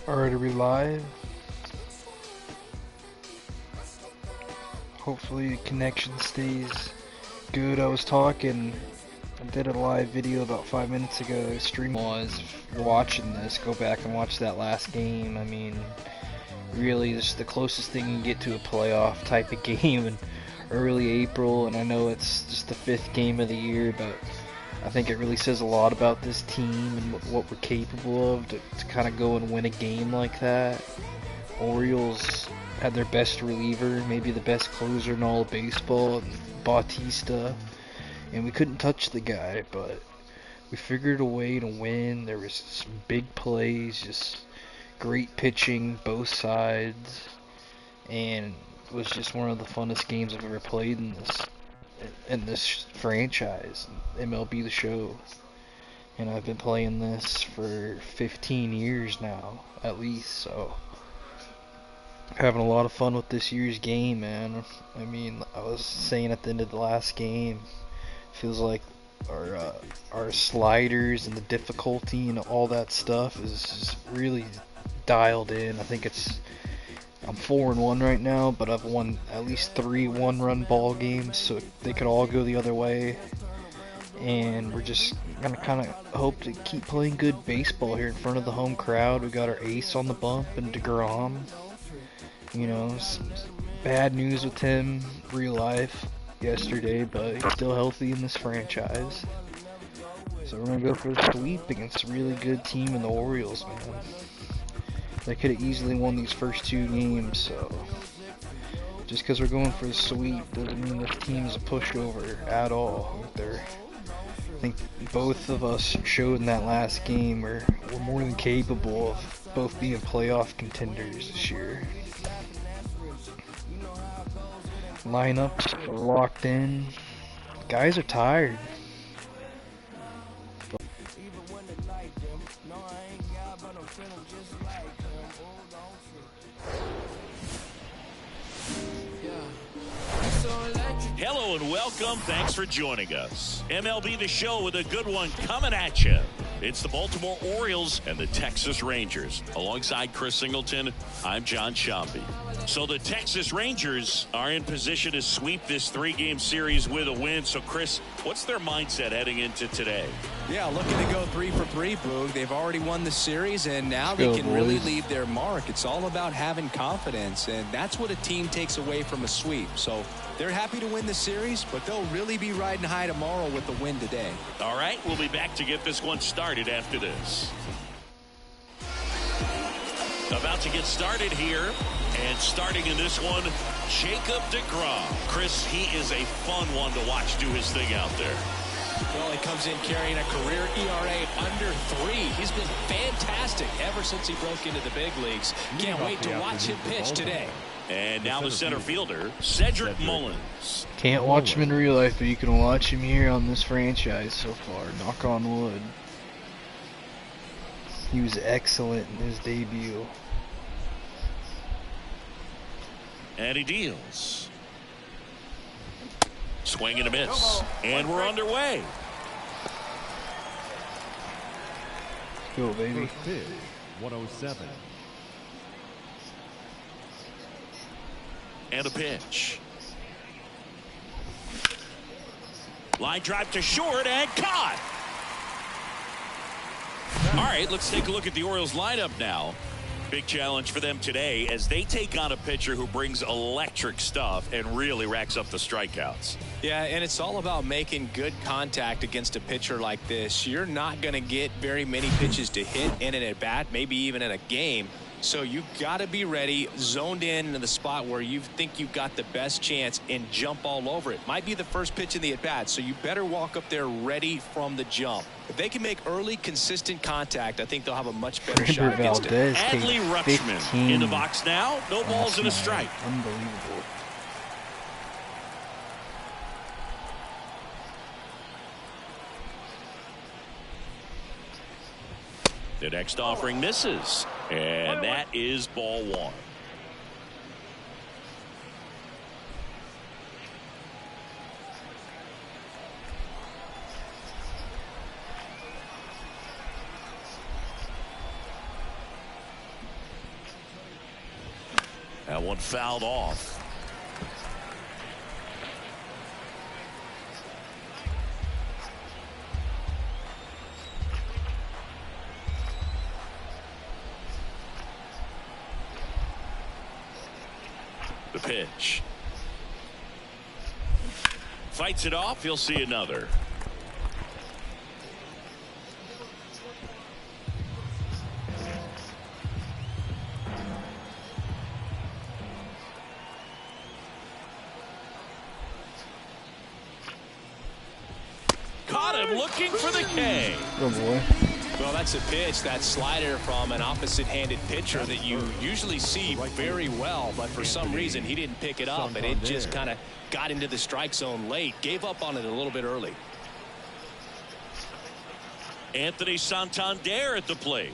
Alright, are we live? Hopefully the connection stays good. I was talking, I did a live video about 5 minutes ago. Stream was, if you're watching this, go back and watch that last game. I mean, really, this is the closest thing you can get to a playoff type of game in early April. And I know it's just the 5th game of the year, but I think it really says a lot about this team and what we're capable of to kind of go and win a game like that. Orioles had their best reliever, maybe the best closer in all of baseball, Bautista, and we couldn't touch the guy, but we figured a way to win. There was some big plays, just great pitching, both sides, and it was just one of the funnest games I've ever played in this franchise, MLB The Show. And I've been playing this for 15 years now, at least, so having a lot of fun with this year's game, man. I mean, I was saying at the end of the last game, feels like our sliders and the difficulty and all that stuff is just really dialed in. I think I'm 4-1 right now, but I've won at least 3 one-run ball games, so they could all go the other way. And we're just gonna kind of hope to keep playing good baseball here in front of the home crowd. We got our ace on the bump and DeGrom. You know, some bad news with him real life yesterday, but he's still healthy in this franchise. So we're gonna go for the sweep against a really good team in the Orioles, man. They could have easily won these first 2 games, so just because we're going for the sweep doesn't mean this team's a pushover at all. I think both of us showed in that last game we're more than capable of both being playoff contenders this year. Lineups are locked in. Guys are tired. Hello and welcome. Thanks for joining us. MLB The Show with a good one coming at you. It's the Baltimore Orioles and the Texas Rangers. Alongside Chris Singleton, I'm John Shambi. So the Texas Rangers are in position to sweep this 3-game series with a win. So, Chris, what's their mindset heading into today? Yeah, looking to go 3 for 3, Boog. They've already won the series, and now they can really leave their mark. It's all about having confidence, and that's what a team takes away from a sweep. So they're happy to win the series, but they'll really be riding high tomorrow with the win today. All right, we'll be back to get this one started after this. About to get started here, and starting in this one, Jacob DeGrom. Chris, he is a fun one to watch do his thing out there. Well, he comes in carrying a career ERA under 3. He's been fantastic ever since he broke into the big leagues. Can't wait to watch him pitch today. And now the center fielder, Cedric Mullins. Can't watch him in real life, but you can watch him here on this franchise so far. Knock on wood. He was excellent in his debut. And he deals. Swing and a miss. And we're underway. Go, baby. 107. And a pitch. Line drive to short and caught. All right, let's take a look at the Orioles lineup now. Big challenge for them today as they take on a pitcher who brings electric stuff and really racks up the strikeouts. Yeah, and it's all about making good contact against a pitcher like this. You're not going to get very many pitches to hit in an at-bat, maybe even in a game. So you got to be ready, zoned in the spot where you think you've got the best chance and jump all over it. Might be the first pitch in the at-bat, so you better walk up there ready from the jump. If they can make early, consistent contact, I think they'll have a much better shot against it. Adley Rutschman in the box now. No balls and a strike. Unbelievable. The next offering misses. And that is ball 1. one fouled off. The pitch. Fights it off. He'll see another. Caught him looking for the K. Oh boy. Well, that's a pitch, that slider from an opposite-handed pitcher that you usually see very well, but for some reason he didn't pick it up, and it just kind of got into the strike zone late. Gave up on it a little bit early. Anthony Santander at the plate.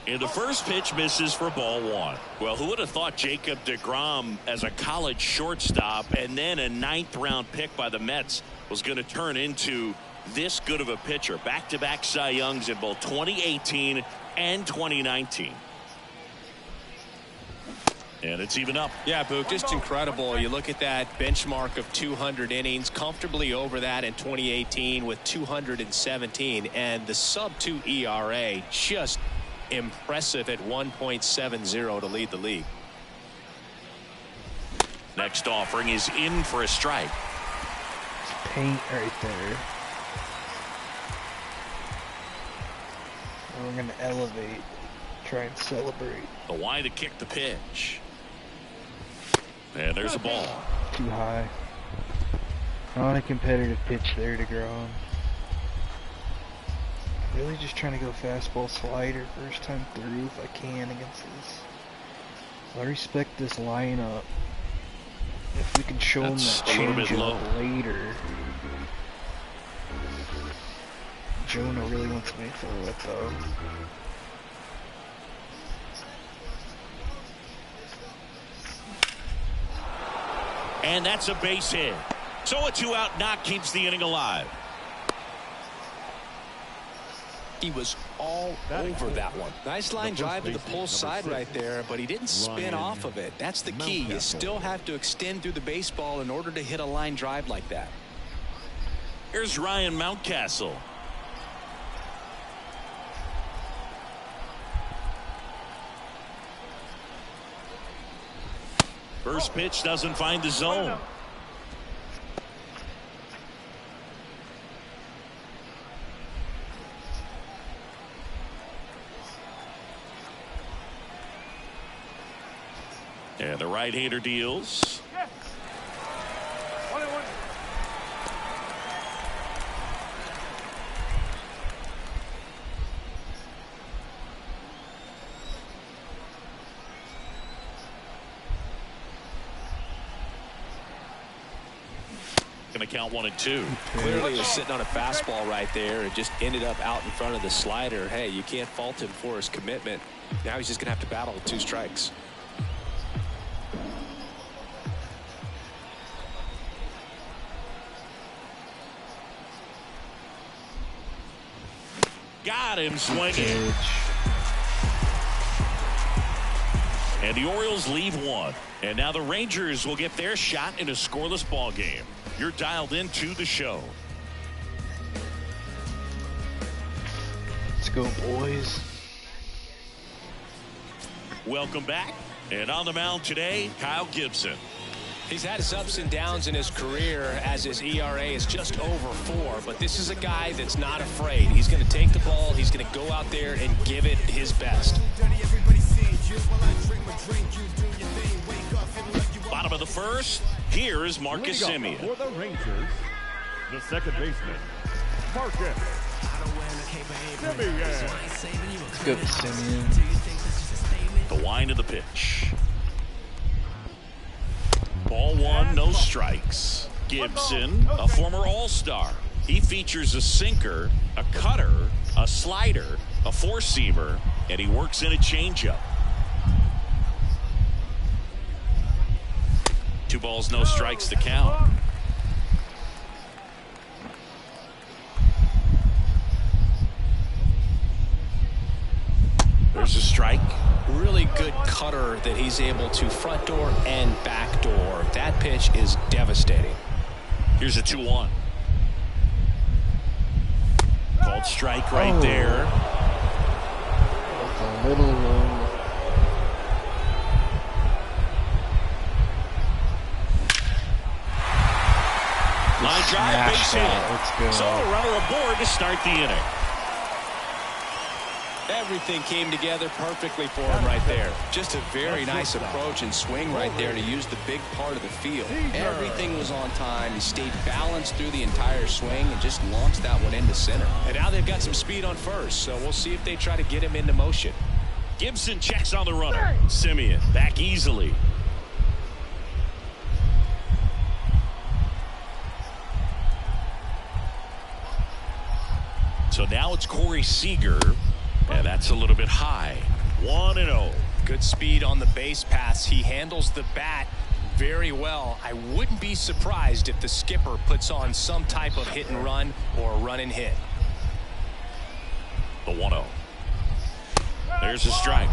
And the first pitch misses for ball one. Well, who would have thought Jacob deGrom as a college shortstop and then a 9th-round pick by the Mets was going to turn into this good of a pitcher? Back-to-back Cy Youngs in both 2018 and 2019. And it's even up. Yeah, Boog, just incredible. You look at that benchmark of 200 innings, comfortably over that in 2018 with 217, and the sub-2 ERA just impressive at 1.70 to lead the league. Next offering is in for a strike. Paint right there. And we're going to elevate. Try and celebrate. The wide to kick the pitch. And there's a ball. Too high. Not a competitive pitch there to DeGrom. Really just trying to go fastball slider first time through if I can against this. I respect this lineup. If we can show them that change up later. Jonah really wants me to throw it though. And that's a base hit. So a 2-out knock keeps the inning alive. He was all over that one. Nice line drive to the pull side right there, but he didn't spin off of it. That's the key. You still have to extend through the baseball in order to hit a line drive like that. Here's Ryan Mountcastle. First pitch doesn't find the zone. And the right-hander deals. Going to count 1-2. Clearly he was sitting on a fastball right there and just ended up out in front of the slider. Hey, you can't fault him for his commitment. Now he's just going to have to battle with 2 strikes. Got him swinging. And the Orioles leave one. And now the Rangers will get their shot in a scoreless ball game. You're dialed into the show. Let's go, boys. Welcome back. And on the mound today, Kyle Gibson. He's had his ups and downs in his career as his ERA is just over 4, but this is a guy that's not afraid. He's going to take the ball. He's going to go out there and give it his best. Bottom of the first, here is Marcus Semien. For the Rangers, the second baseman, Marcus Semien. Let's go, Semien. The wind of the pitch. Ball 1, no strikes. Gibson, a former All-Star. He features a sinker, a cutter, a slider, a four-seamer, and he works in a changeup. 2 balls, no strikes to count. There's a strike. really good cutter that he's able to front door and back door. That pitch is devastating. Here's a 2-1. Called strike right there. That's a little low. Line drive, base hit. Let's go. So a runner aboard to start the inning. Everything came together perfectly for him right there. Just a very nice approach and swing right there to use the big part of the field. Everything was on time. He stayed balanced through the entire swing and just launched that one into center. And now they've got some speed on first, so we'll see if they try to get him into motion. Gibson checks on the runner. Simeon back easily. So now it's Corey Seager, and that's a little bit high. 1-0. Good speed on the base pass. He handles the bat very well. I wouldn't be surprised if the skipper puts on some type of hit and run or a run and hit. The 1-0. There's a strike.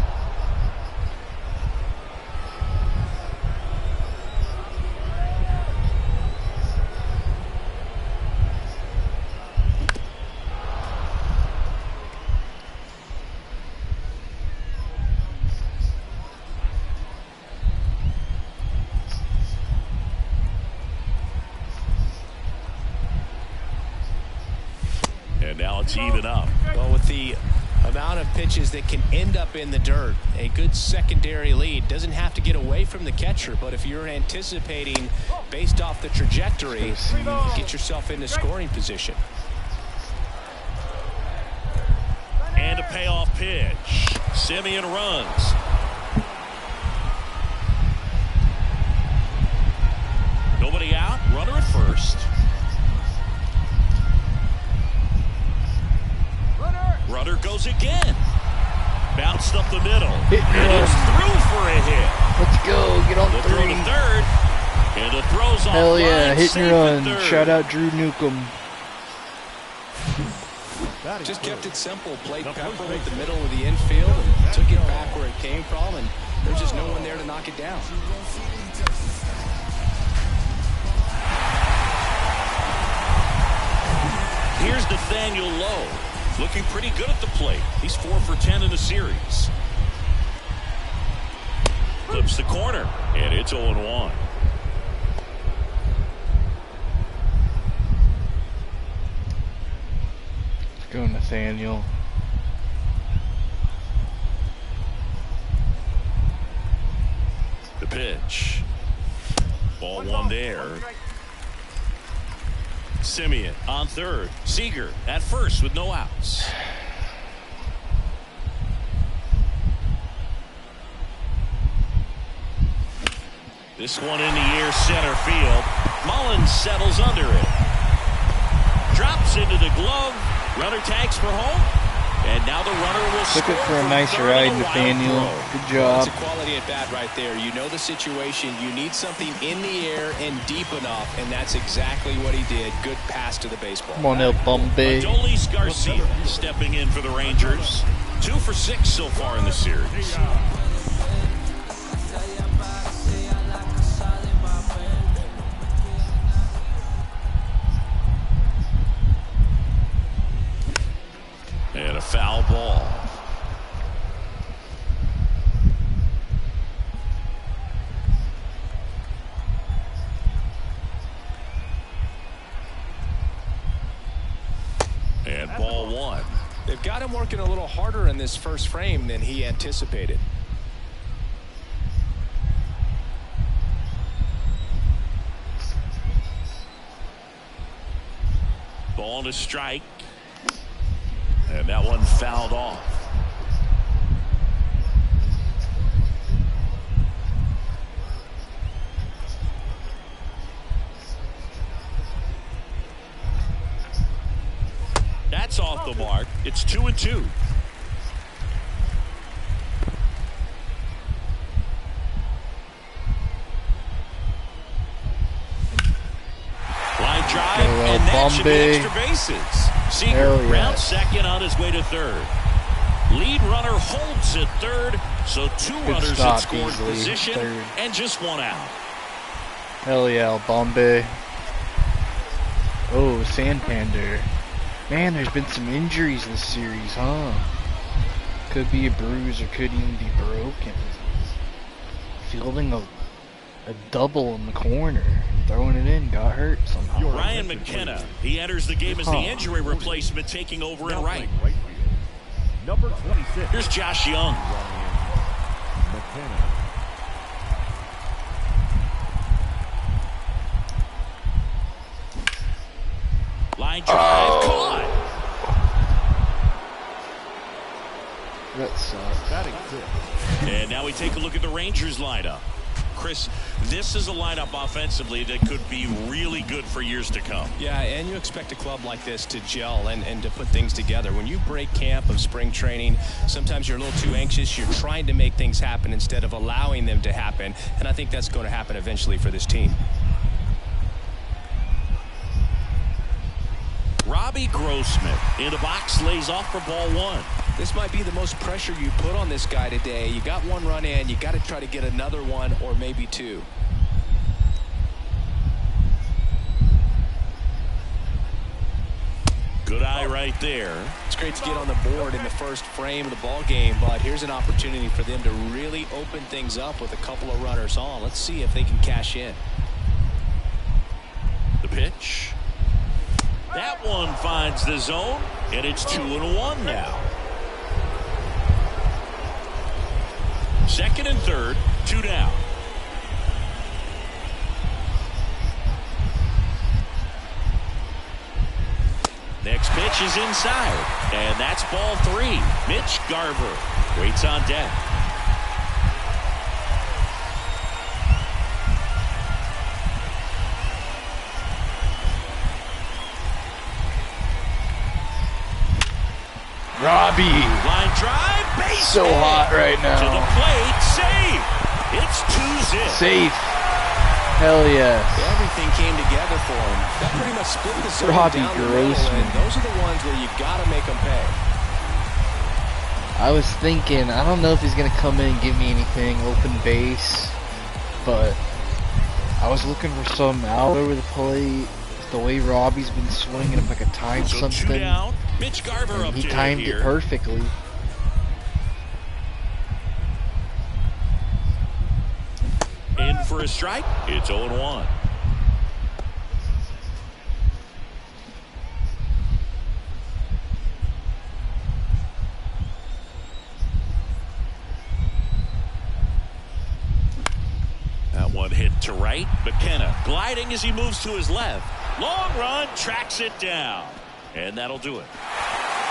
And now it's even up. Well, with the amount of pitches that can end up in the dirt, a good secondary lead doesn't have to get away from the catcher, but if you're anticipating based off the trajectory, get yourself into scoring position. And a payoff pitch. Simeon runs. Nobody out. Runner at first. Runner goes again. Bounced up the middle. And it's through for a hit. Let's go. Get on The throw to three. third. And the throw's off. Hell yeah. line, Hit safe and at run. third. Shout out Drew Newcomb. Just kept it simple. Played Pepper with the middle of the infield and took it back where it came from, and there's just no one there to knock it down. Here's Nathaniel Lowe. Looking pretty good at the plate. He's 4 for 10 in the series. Flips the corner, and it's 0-1. Let's go, Nathaniel. The pitch. Ball one there. Simeon on third. Seager at first with no outs. This one in the air, center field. Mullins settles under it. Drops into the glove. Runner tags for home. And now the runner will Took it for a nice ride, Nathaniel. Good job. That's a quality at bat right there. You know the situation. You need something in the air and deep enough, and that's exactly what he did. Good pass to the baseball. Come on, El Bombay. Adolis Garcia stepping in for the Rangers. 2 for 6 so far in the series. And a foul ball. And ball one. They've got him working a little harder in this first frame than he anticipated. Ball to strike. And that one fouled off. That's off the mark. It's 2-2. Line drive, and that should be extra bases. Seager rounds second on his way to third. Lead runner holds at third, so two runners in scoring position and just one out. Hell yeah, Bombay. Oh, Santander. Man, there's been some injuries this series, huh? Could be a bruise or could even be broken. Fielding a double in the corner. Throwing it in, got hurt somehow. Ryan McKenna, he enters the game as the injury replacement, taking over in right. Number 26. Here's Josh Young. McKenna. Line drive caught. That sucks. Batting sixth. And now we take a look at the Rangers lineup. Chris, this is a lineup offensively that could be really good for years to come. Yeah, and you expect a club like this to gel and to put things together. When you break camp of spring training, sometimes you're a little too anxious. You're trying to make things happen instead of allowing them to happen. And I think that's going to happen eventually for this team. Robbie Grossman in the box, lays off for ball one. This might be the most pressure you put on this guy today. You got one run in, you got to try to get another one or maybe two. Good eye right there. It's great to get on the board in the first frame of the ball game, but here's an opportunity for them to really open things up with a couple of runners on. Let's see if they can cash in. The pitch. That one finds the zone, and it's 2-1 now. Second and third, two down. Next pitch is inside, and that's ball three. Mitch Garver waits on deck. Robbie. Line drive, base So hit. hot right now. To the plate, safe. It's 2-zip. Safe. Hell yes. Everything came together for him. That pretty much split the zone Robbie down the middle, Grossman. and those are the ones where you got to make them pay. I was thinking, I don't know if he's going to come in and give me anything, open base, but I was looking for some out over the plate. The way Robbie's been swinging, if I could time So something. two down. Mitch Garver And up he to timed here. it perfectly. In for a strike. It's 0-1. That one hit to right. McKenna gliding as he moves to his left. Long run, tracks it down. And that'll do it.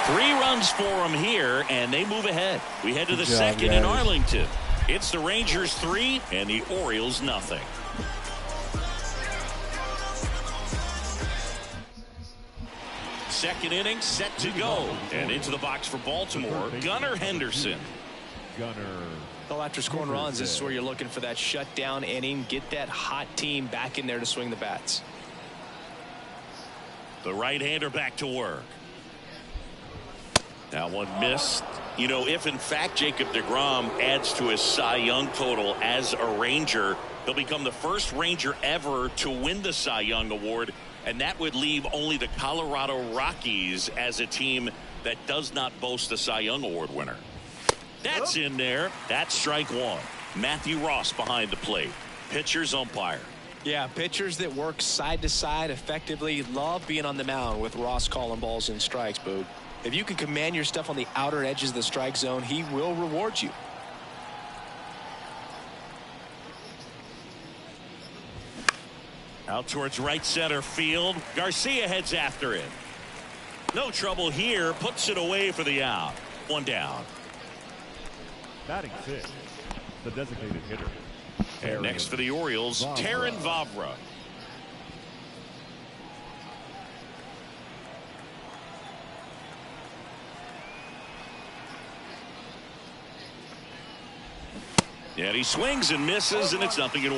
3 runs for him here, and they move ahead. We head to the second in Arlington. It's the Rangers 3 and the Orioles nothing. Second inning set to go. And into the box for Baltimore, Gunnar Henderson. Gunnar. Well, after scoring runs, this is where you're looking for that shutdown inning. Get that hot team back in there to swing the bats. The right-hander back to work. That one missed. You know, if in fact Jacob deGrom adds to his Cy Young total as a Ranger, he'll become the first Ranger ever to win the Cy Young Award, and that would leave only the Colorado Rockies as a team that does not boast a Cy Young Award winner. That's in there. That's strike one. Matthew Ross behind the plate. Pitcher's umpire. Yeah, pitchers that work side to side effectively love being on the mound with Ross calling balls and strikes, Boog. If you can command your stuff on the outer edges of the strike zone, he will reward you. Out towards right center field. Garcia heads after it. No trouble here. Puts it away for the out. One down. Batting sixth, the designated hitter. And next for the Orioles, Taron Vavra. And he swings and misses, and it's 0-1.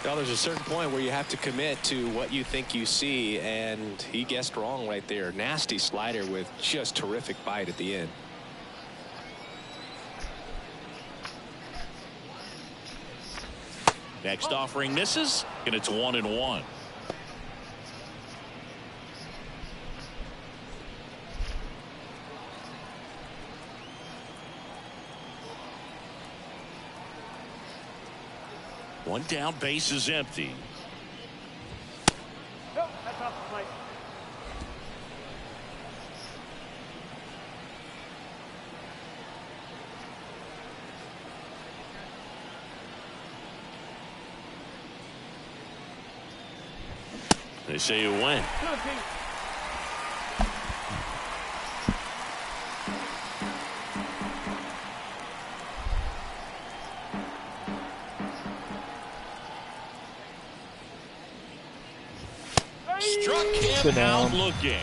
Well, there's a certain point where you have to commit to what you think you see, and he guessed wrong right there. Nasty slider with just terrific bite at the end. Next offering misses, and it's 1-1. One down, base is empty. Nope, that's off the plate. They say you win. Struck him out looking.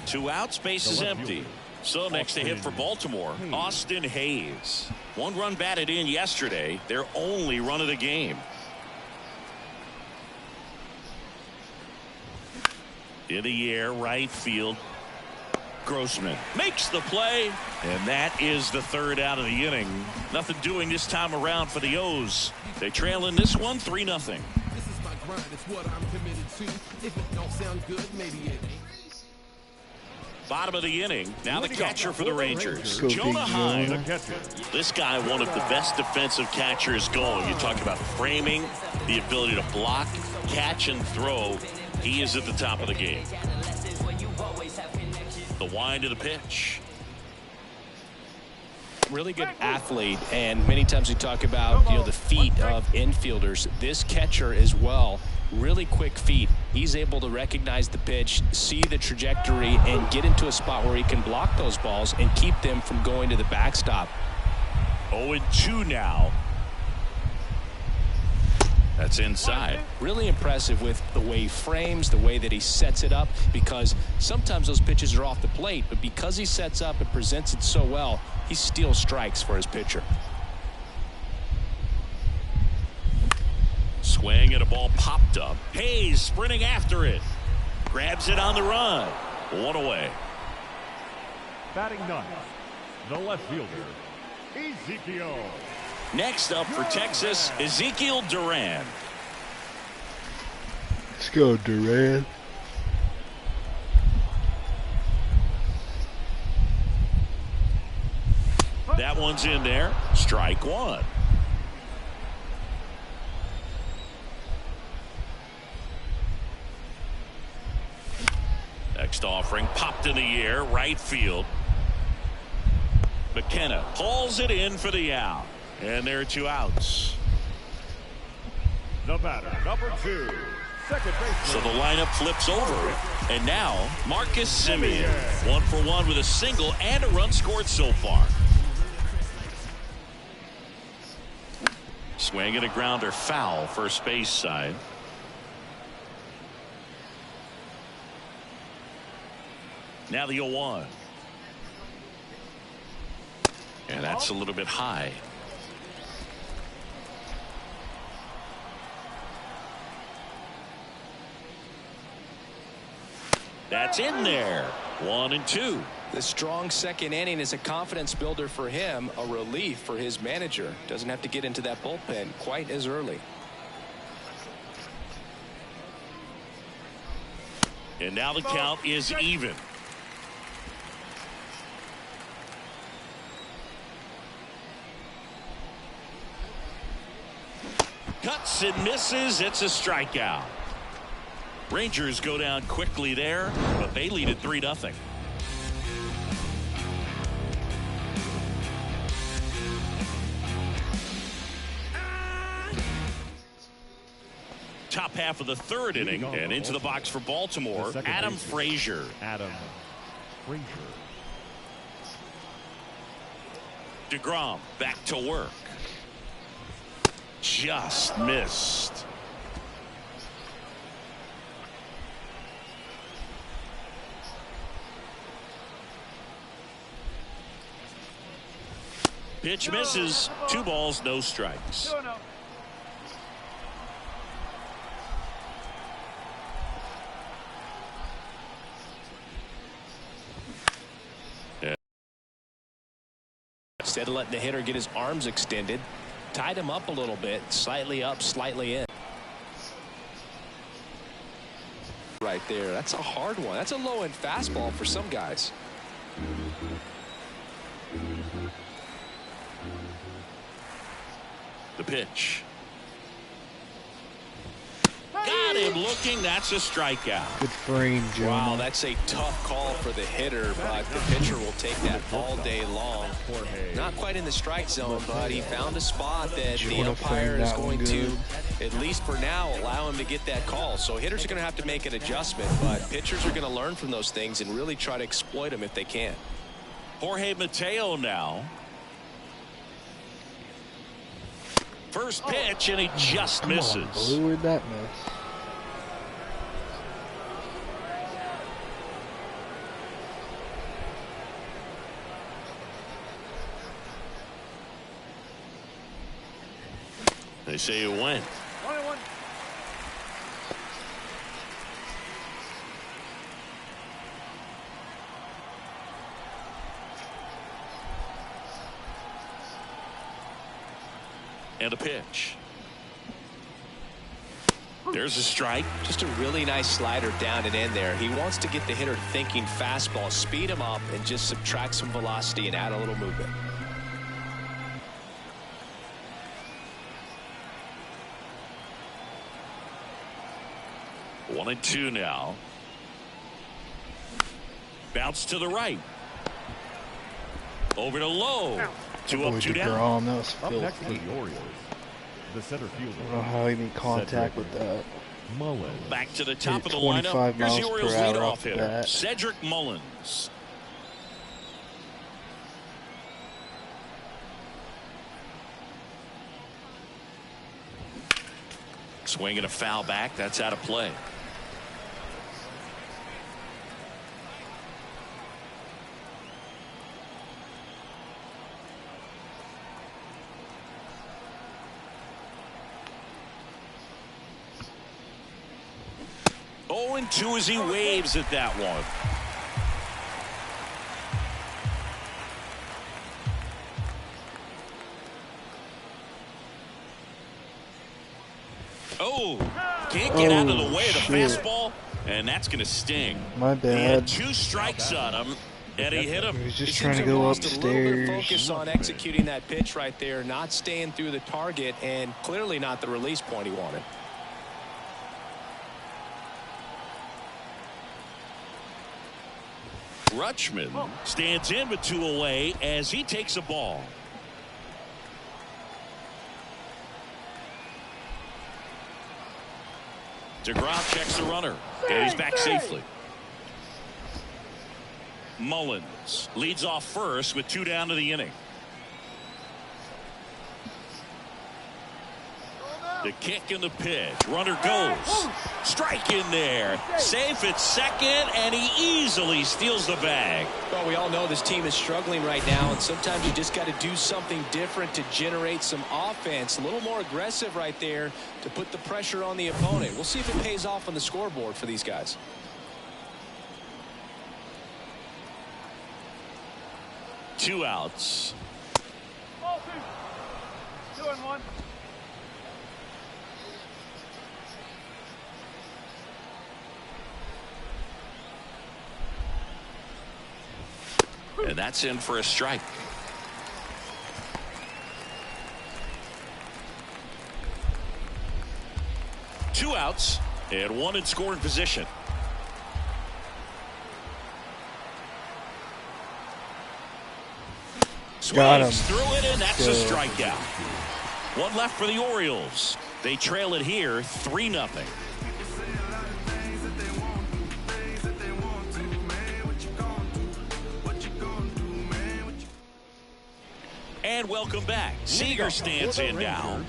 Two outs, base is empty. So next to hit for Baltimore, Austin Hayes. One run batted in yesterday, their only run of the game. In the air, right field. Grossman makes the play, and that is the third out of the inning. Nothing doing this time around for the O's. They trail in this one 3-0. This is my grind, it's what I'm committed to. If it don't sound good, maybe it ain't. Bottom of the inning. Now the catcher for the Rangers, Go Jonah Big Hyde. Jonah. This guy, one of the best defensive catchers going. You talk about framing, the ability to block, catch, and throw. He is at the top of the game. The wind of the pitch. Really good athlete, and many times we talk about the feet of infielders. This catcher as well, really quick feet. He's able to recognize the pitch, see the trajectory, and get into a spot where he can block those balls and keep them from going to the backstop. 0-2 now. That's inside. Really impressive with the way he frames, the way that he sets it up, because sometimes those pitches are off the plate, but because he sets up and presents it so well, he steals strikes for his pitcher. Swing, and a ball popped up. Hayes sprinting after it. Grabs it on the run. One away. Batting ninth, the left fielder, Ezekiel. Next up for Texas, Ezekiel Duran. Let's go, Duran. That one's in there. Strike one. Next offering popped in the air, right field. McKenna hauls it in for the out. And there are two outs. The batter, number 2, second baseman. So the lineup flips over. And now Marcus Semien, 1 for 1 with a single and a run scored so far. Swing and a grounder foul, first base side. Now the 0-1. And that's a little bit high. That's in there. 1-2. The strong second inning is a confidence builder for him, a relief for his manager. Doesn't have to get into that bullpen quite as early. And now the count is even. Cuts and misses. It's a strikeout. Rangers go down quickly there, but they lead at 3-0. Top half of the third inning, and into the box for Baltimore, Adam Frazier. Adam Frazier. DeGrom back to work. Just missed. Pitch misses. 2 balls, no strikes. Instead of letting the hitter get his arms extended, tied him up a little bit, slightly up, slightly in. Right there. That's a hard one. That's a low-end fastball for some guys. The pitch. Got him looking. That's a strikeout. Good frame, Joe. Wow, that's a tough call for the hitter, but the pitcher will take that all day long. Not quite in the strike zone, but he found a spot that the umpire is going to, at least for now, allow him to get that call. So hitters are going to have to make an adjustment, but pitchers are going to learn from those things and really try to exploit them if they can. Jorge Mateo now. First pitch, and he just misses. Blue, where'd that miss? They say it went. 21. And a pitch. There's a strike. Just a really nice slider down and in there. He wants to get the hitter thinking fastball, speed him up, and just subtract some velocity and add a little movement. One and two now. Bounce to the right. Over to Lowe. Two up, two down. That was Up next for filthy. the Orioles, the center fielder. I don't know how he made contact with that. Mullins. Back to the top of the 25 lineup. Here's the miles Orioles per hour leadoff off the hitter, bat. Cedric Mullins. Swinging a foul back. That's out of play. Oh, and 2 as he waves at that one. Oh, can't get out of the way of the fastball, and that's going to sting. My He had bad. 2 strikes on him, and he hit him. He was just He trying seems to have go lost a little bit of upstairs. focus on executing that pitch right there, not staying through the target, and clearly not the release point he wanted. Rutschman stands in with 2 away as he takes a ball. DeGrom checks the runner, and he's back safely. Mullins leads off first with 2 down to the inning. The kick and the pitch. Runner goes. Strike in there. Safe at second, and he easily steals the bag. Well, we all know this team is struggling right now, and sometimes you just got to do something different to generate some offense. A little more aggressive right there to put the pressure on the opponent. We'll see if it pays off on the scoreboard for these guys. Two outs. 2-1. And that's in for a strike. Two outs and 1 in scoring position. Got him. Swings through it, and that's a Good. strikeout. 1 left for the Orioles. They trail it here 3-0. And welcome back. Seager stands in now.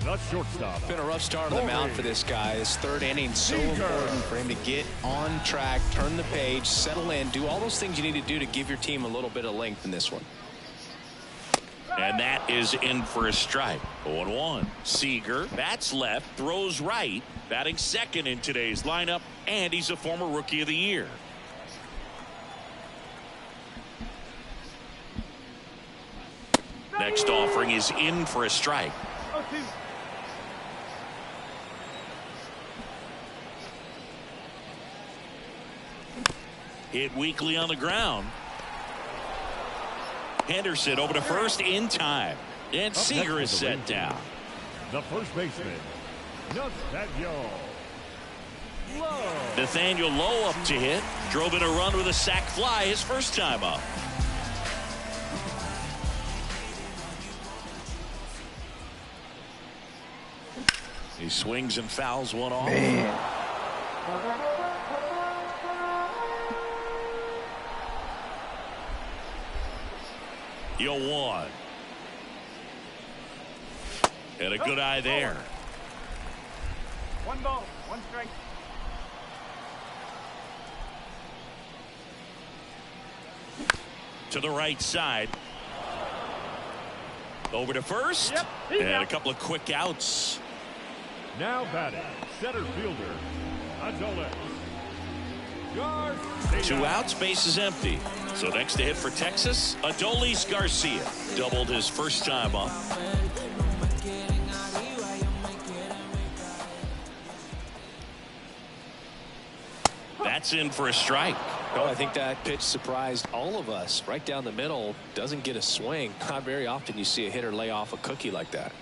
The shortstop. Been a rough start on the mound for this guy. His 3rd inning so important for him to get on track, turn the page, settle in, do all those things you need to do to give your team a little bit of length in this one. And that is in for a strike. 0-1. Seager bats left, throws right, batting second in today's lineup, and he's a former Rookie of the Year. Next offering is in for a strike. Hit weakly on the ground. Henderson over to first in time. And Seager is set down. The first baseman, Nathaniel Lowe. Nathaniel Lowe up to hit. Drove in a run with a sac fly his first time up. He swings and fouls one off. Man. 0-1. And a good eye there. 1 ball, 1 strike. To the right side. Over to first. Yep, and a couple of quick outs. Now batting, center fielder, Adolis Garcia. 2 outs, base is empty. So next to hit for Texas, Adolis Garcia. Doubled his first time up. That's in for a strike. Oh, I think that pitch surprised all of us. Right down the middle, doesn't get a swing. Not very often you see a hitter lay off a cookie like that.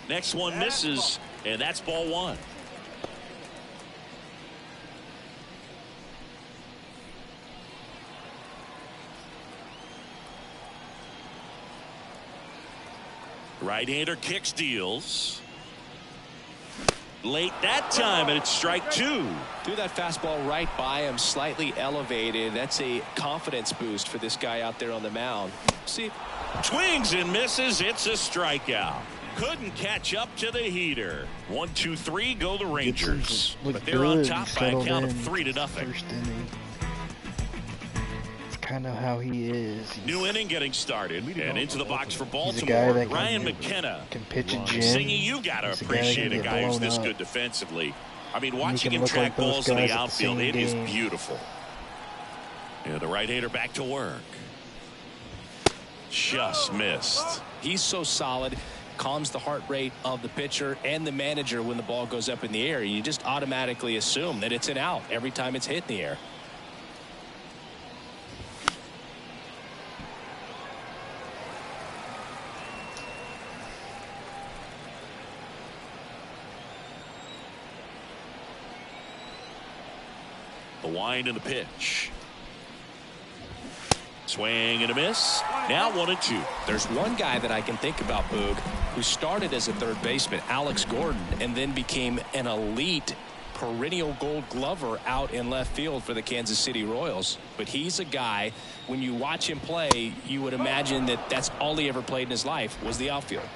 Next one misses, and that's ball 1. Right-hander kicks, deals. Late that time, and it's strike 2. Threw that fastball right by him, slightly elevated. That's a confidence boost for this guy out there on the mound. See, Swings and misses. It's a strikeout. Couldn't catch up to the heater. 1, 2, 3 go the Rangers. But they're on top by a count of 3-0. First inning. It's kind of how he is. New inning getting started, and into the box for He's a Baltimore. guy that Ryan McKenna. can pitch a gym. Singing, you got to He's appreciate a that guy can who's get this blown good up. defensively. I mean, And watching he him can look track like those balls in the guys at the outfield, same it is game. beautiful. Yeah, the right-hander back to work. Just missed. he's so solid, calms the heart rate of the pitcher and the manager when the ball goes up in the air. You just automatically assume that it's an out every time it's hit in the air. The wind and the pitch. Swing and a miss. Now 1-2. There's one guy that I can think about, Boog, who started as a third baseman, Alex Gordon, and then became an elite perennial gold glover out in left field for the Kansas City Royals. But he's a guy, when you watch him play, you would imagine that that's all he ever played in his life was the outfield.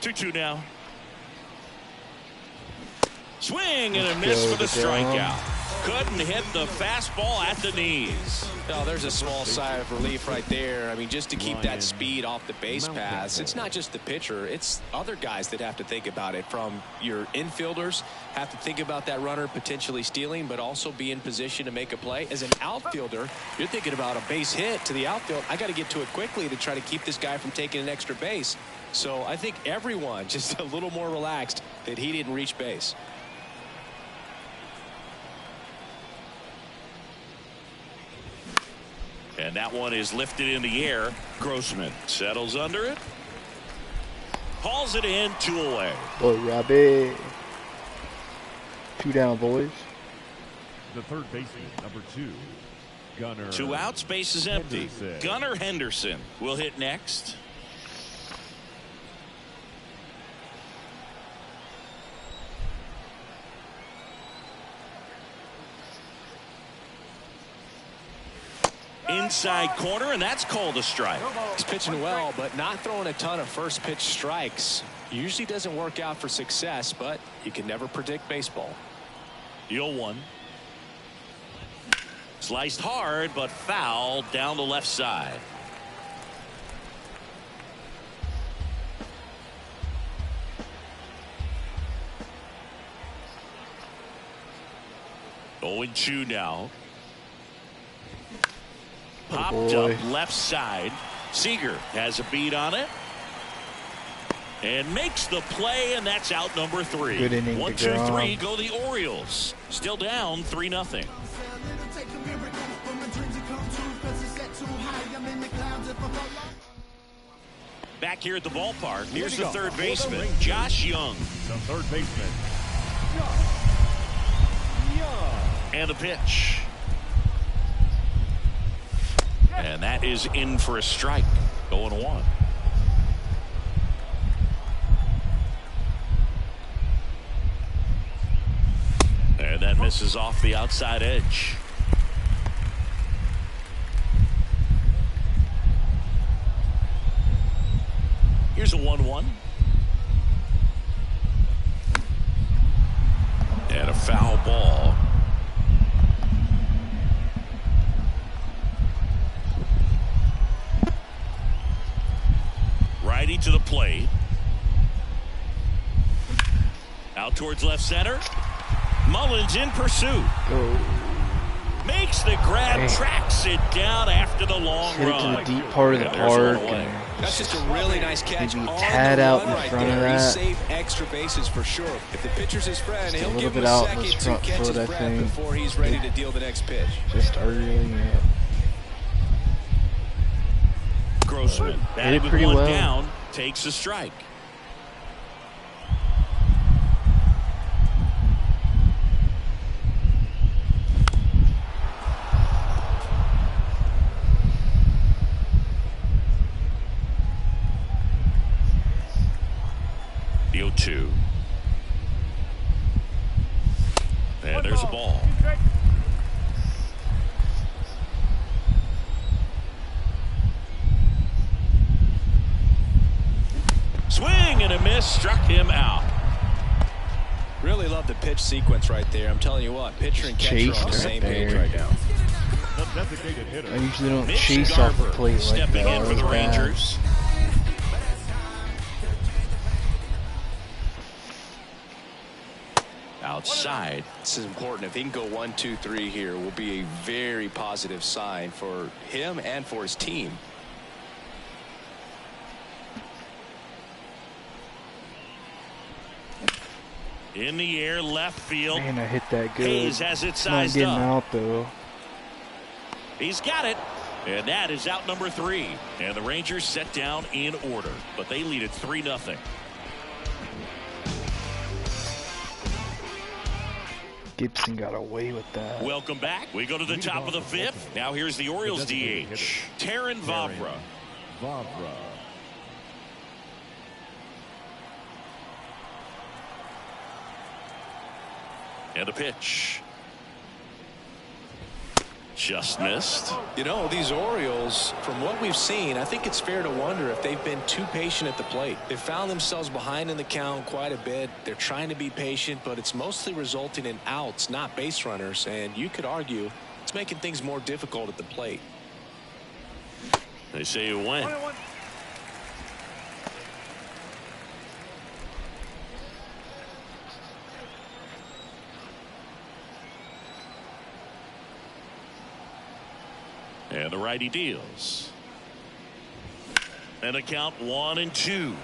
Two now. Swing and a miss for the strikeout. Couldn't hit the fastball at the knees. Oh, there's a small sigh of relief right there. I mean, just to keep that speed off the base paths. It's not just the pitcher. It's other guys that have to think about it. From your infielders have to think about that runner potentially stealing, but also be in position to make a play. As an outfielder, you're thinking about a base hit to the outfield. I got to get to it quickly to try to keep this guy from taking an extra base. So I think everyone just a little more relaxed that he didn't reach base. And that one is lifted in the air. Grossman settles under it. Hauls it in, 2 away. Boy, Robbie. 2 down, boys. The third baseman, number 2, Gunnar. 2 outs, base is empty. Henderson. Gunnar Henderson will hit next. Inside corner, and that's called a strike. He's pitching well, but not throwing a ton of first pitch strikes. Usually doesn't work out for success, but you can never predict baseball. 0-1. Sliced hard, but fouled down the left side. 0-2 now. Oh, Popped boy. up left side. Seager has a beat on it. And makes the play, and that's out number 3. Good inning 1, to 2, Grom. 3 go the Orioles. Still down 3-0. Back here at the ballpark, here's the third baseman, Josh Young. The third baseman, Young. And a pitch. And that is in for a strike. 0-1. And that misses off the outside edge. Here's a 1-1. And a foul ball. Righty to the plate. Out towards left center. Mullins in pursuit. Makes the grab, Dang. tracks it down after the long Hit it to run. the deep part of the And there's one park. away. And That's just a really nice catch maybe on tad the out run in right front of there. He that. saved extra bases for sure. If the pitcher's his friend, Just a he'll little give him bit a out in second his to front catch his foot, I breath think. before he's ready to deal the next pitch. just early. Yeah. Grossman Hit batted it with pretty one well. down, takes a strike. The 0-2. And there's a ball. Swing and a miss, struck him out. Really love the pitch sequence right there. I'm telling you what, pitcher and catcher Chased are on the right same page there. right now. The designated hitter, I usually don't Mitch chase off the Garver plate like stepping that. in for the That was bad. Rangers. Outside. This is important. If he can go 1, 2, 3 here, will be a very positive sign for him and for his team. In the air, left field. Man, I hit that good. Hayes has it It's not sized getting up. out though. He's got it. And that is out number 3. And the Rangers set down in order. But they lead it 3-0. Gibson got away with that. Welcome back. We go to the top of the 5th. Now here's the Orioles DH, Taron Vavra. Vavra. And a pitch. Just missed. You know, these Orioles, from what we've seen, I think it's fair to wonder if they've been too patient at the plate. They found themselves behind in the count quite a bit. They're trying to be patient, but it's mostly resulting in outs, not base runners. And you could argue it's making things more difficult at the plate. They say you win. And the righty deals. And a count 1-2.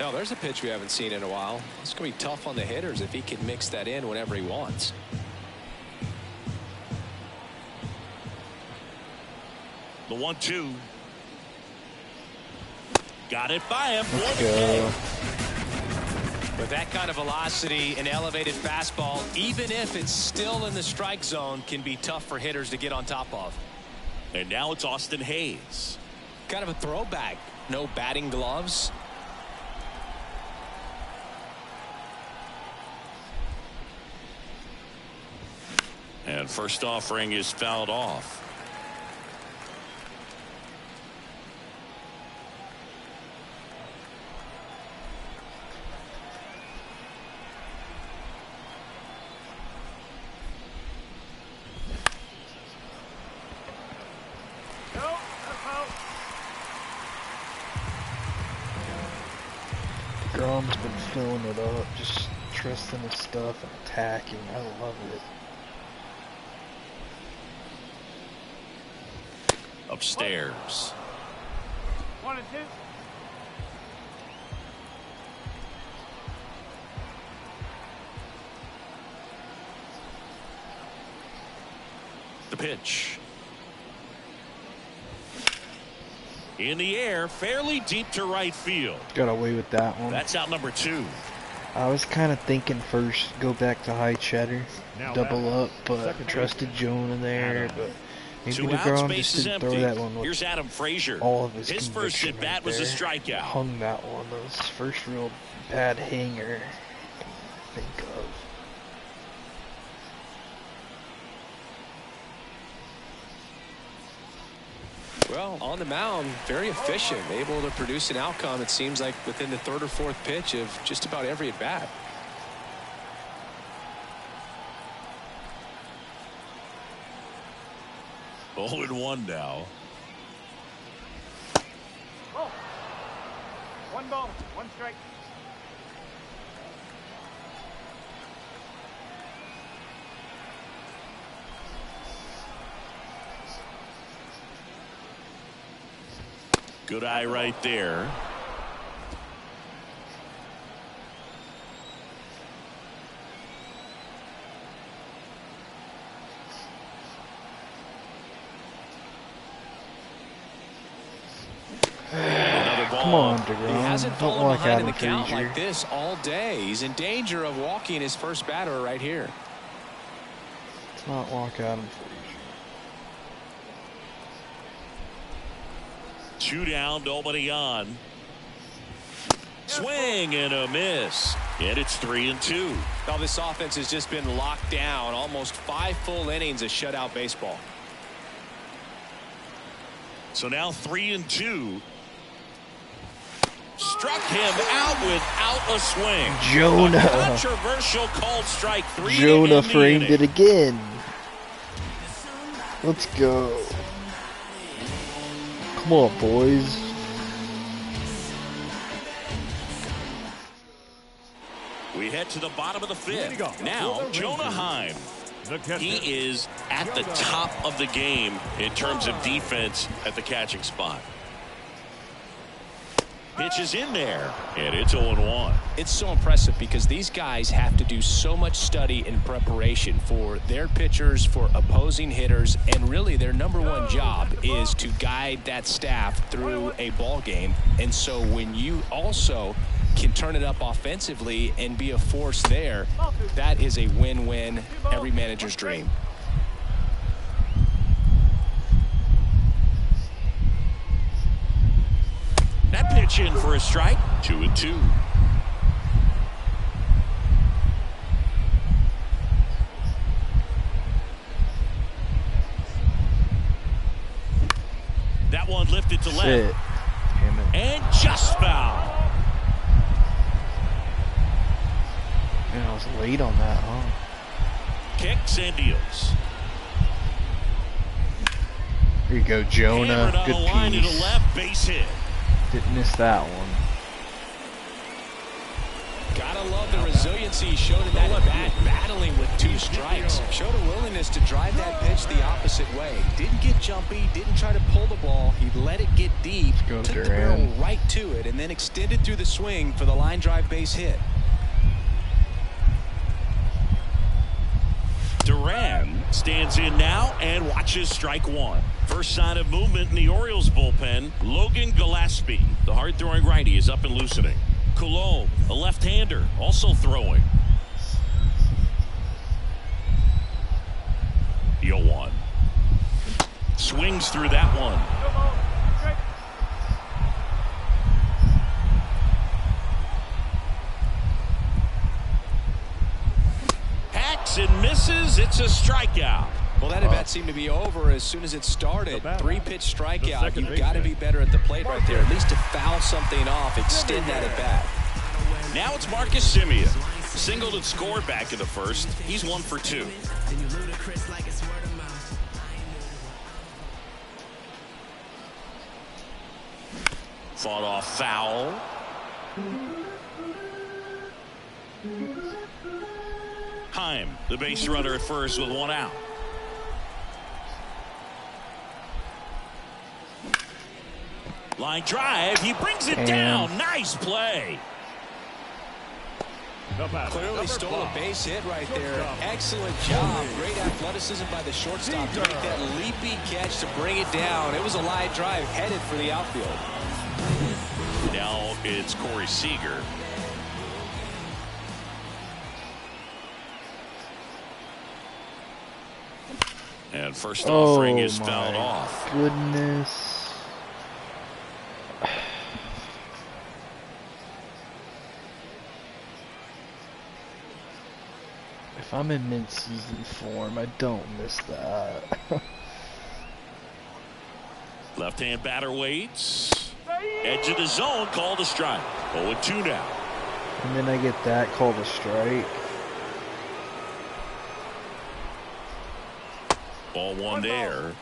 Now, there's a pitch we haven't seen in a while. It's going to be tough on the hitters if he can mix that in whenever he wants. The 1-2. Got it by him. Let's go. With that kind of velocity, an elevated fastball, even if it's still in the strike zone, can be tough for hitters to get on top of. And now it's Austin Hayes. Kind of a throwback. No batting gloves. And first offering is fouled off. DeGrom's been filling it up, just trusting his stuff and attacking. I love it. Upstairs. 1 and 2. The pitch. In the air, fairly deep to right field. Got away with that one. That's out number 2. I was kind of thinking first go back to high cheddar, double up, but trusted Jonah there. But maybe 2 outs, DeGrom base just is didn't empty. throw that one with Here's Adam Frazier. all of his first conviction at bat right was a there. strikeout. Hung that one. That was his first real bad hanger I can think of. Well, on the mound, very efficient, able to produce an outcome, it seems like, within the 3rd or 4th pitch of just about every at bat. Oh, and 1 now. Roll. 1 ball, 1 strike. Good eye right there. Another ball. Come on, DeGrom. He hasn't Don't fallen like behind in Adam the count Frazier. like this all day. He's in danger of walking his first batter right here. Let's not walk Adam Frazier. 2 down, nobody on. Swing and a miss. And it's 3 and 2. Now this offense has just been locked down. Almost 5 full innings of shutout baseball. So now 3 and 2. Struck him out without a swing. Jonah. A controversial called strike 3. Jonah framed it again. Let's go. Come on, boys. We head to the bottom of the 5th. Now, Jonah Heim. He is at the top of the game in terms of defense at the catching spot. Pitch is in there, and it's 0-1. It's so impressive because these guys have to do so much study and preparation for their pitchers, for opposing hitters, and really their #1 job is to guide that staff through a ball game. And so when you also can turn it up offensively and be a force there, that is a win-win, every manager's dream. That pitch in for a strike. 2 and 2. That one lifted to left. Shit. Damn it. And just foul. Man, I was late on that, huh? Kicks and deals. Here you go, Jonah. Hammered on Good the line to the piece. left, base hit. Didn't miss that one. Gotta love the resiliency he showed in that at bat, battling with 2 strikes. Showed a willingness to drive that pitch the opposite way. Didn't get jumpy, didn't try to pull the ball. He let it get deep, Go took the Duran. barrel right to it, and then extended through the swing for the line drive base hit. Duran stands in now and watches strike 1. First sign of movement in the Orioles bullpen. Logan Gillespie, the hard-throwing righty, is up and loosening. Coulomb, a left-hander, also throwing. 0-1. Swings through that one. Hacks and misses. It's a strikeout. Well, that at-bat seemed to be over as soon as it started. 3-pitch strikeout. You've got to be better at the plate right there, at least to foul something off, extend that at-bat. Now it's Marcus Semien. Singled and scored back in the first. He's 1 for 2. Fought off foul. Heim, the base runner at first with one out. Line drive. He brings it down. Nice play. Clearly stole a base hit right there. Excellent job. Great athleticism by the shortstop to make that leaping catch to bring it down. It was a line drive headed for the outfield. Now it's Corey Seager. And first offering is fouled off. Goodness. If I'm in mid-season form, I don't miss that. Left-hand batter waits. Edge of the zone, called a strike. 0-2 now. And then I get that called a strike. Ball one there.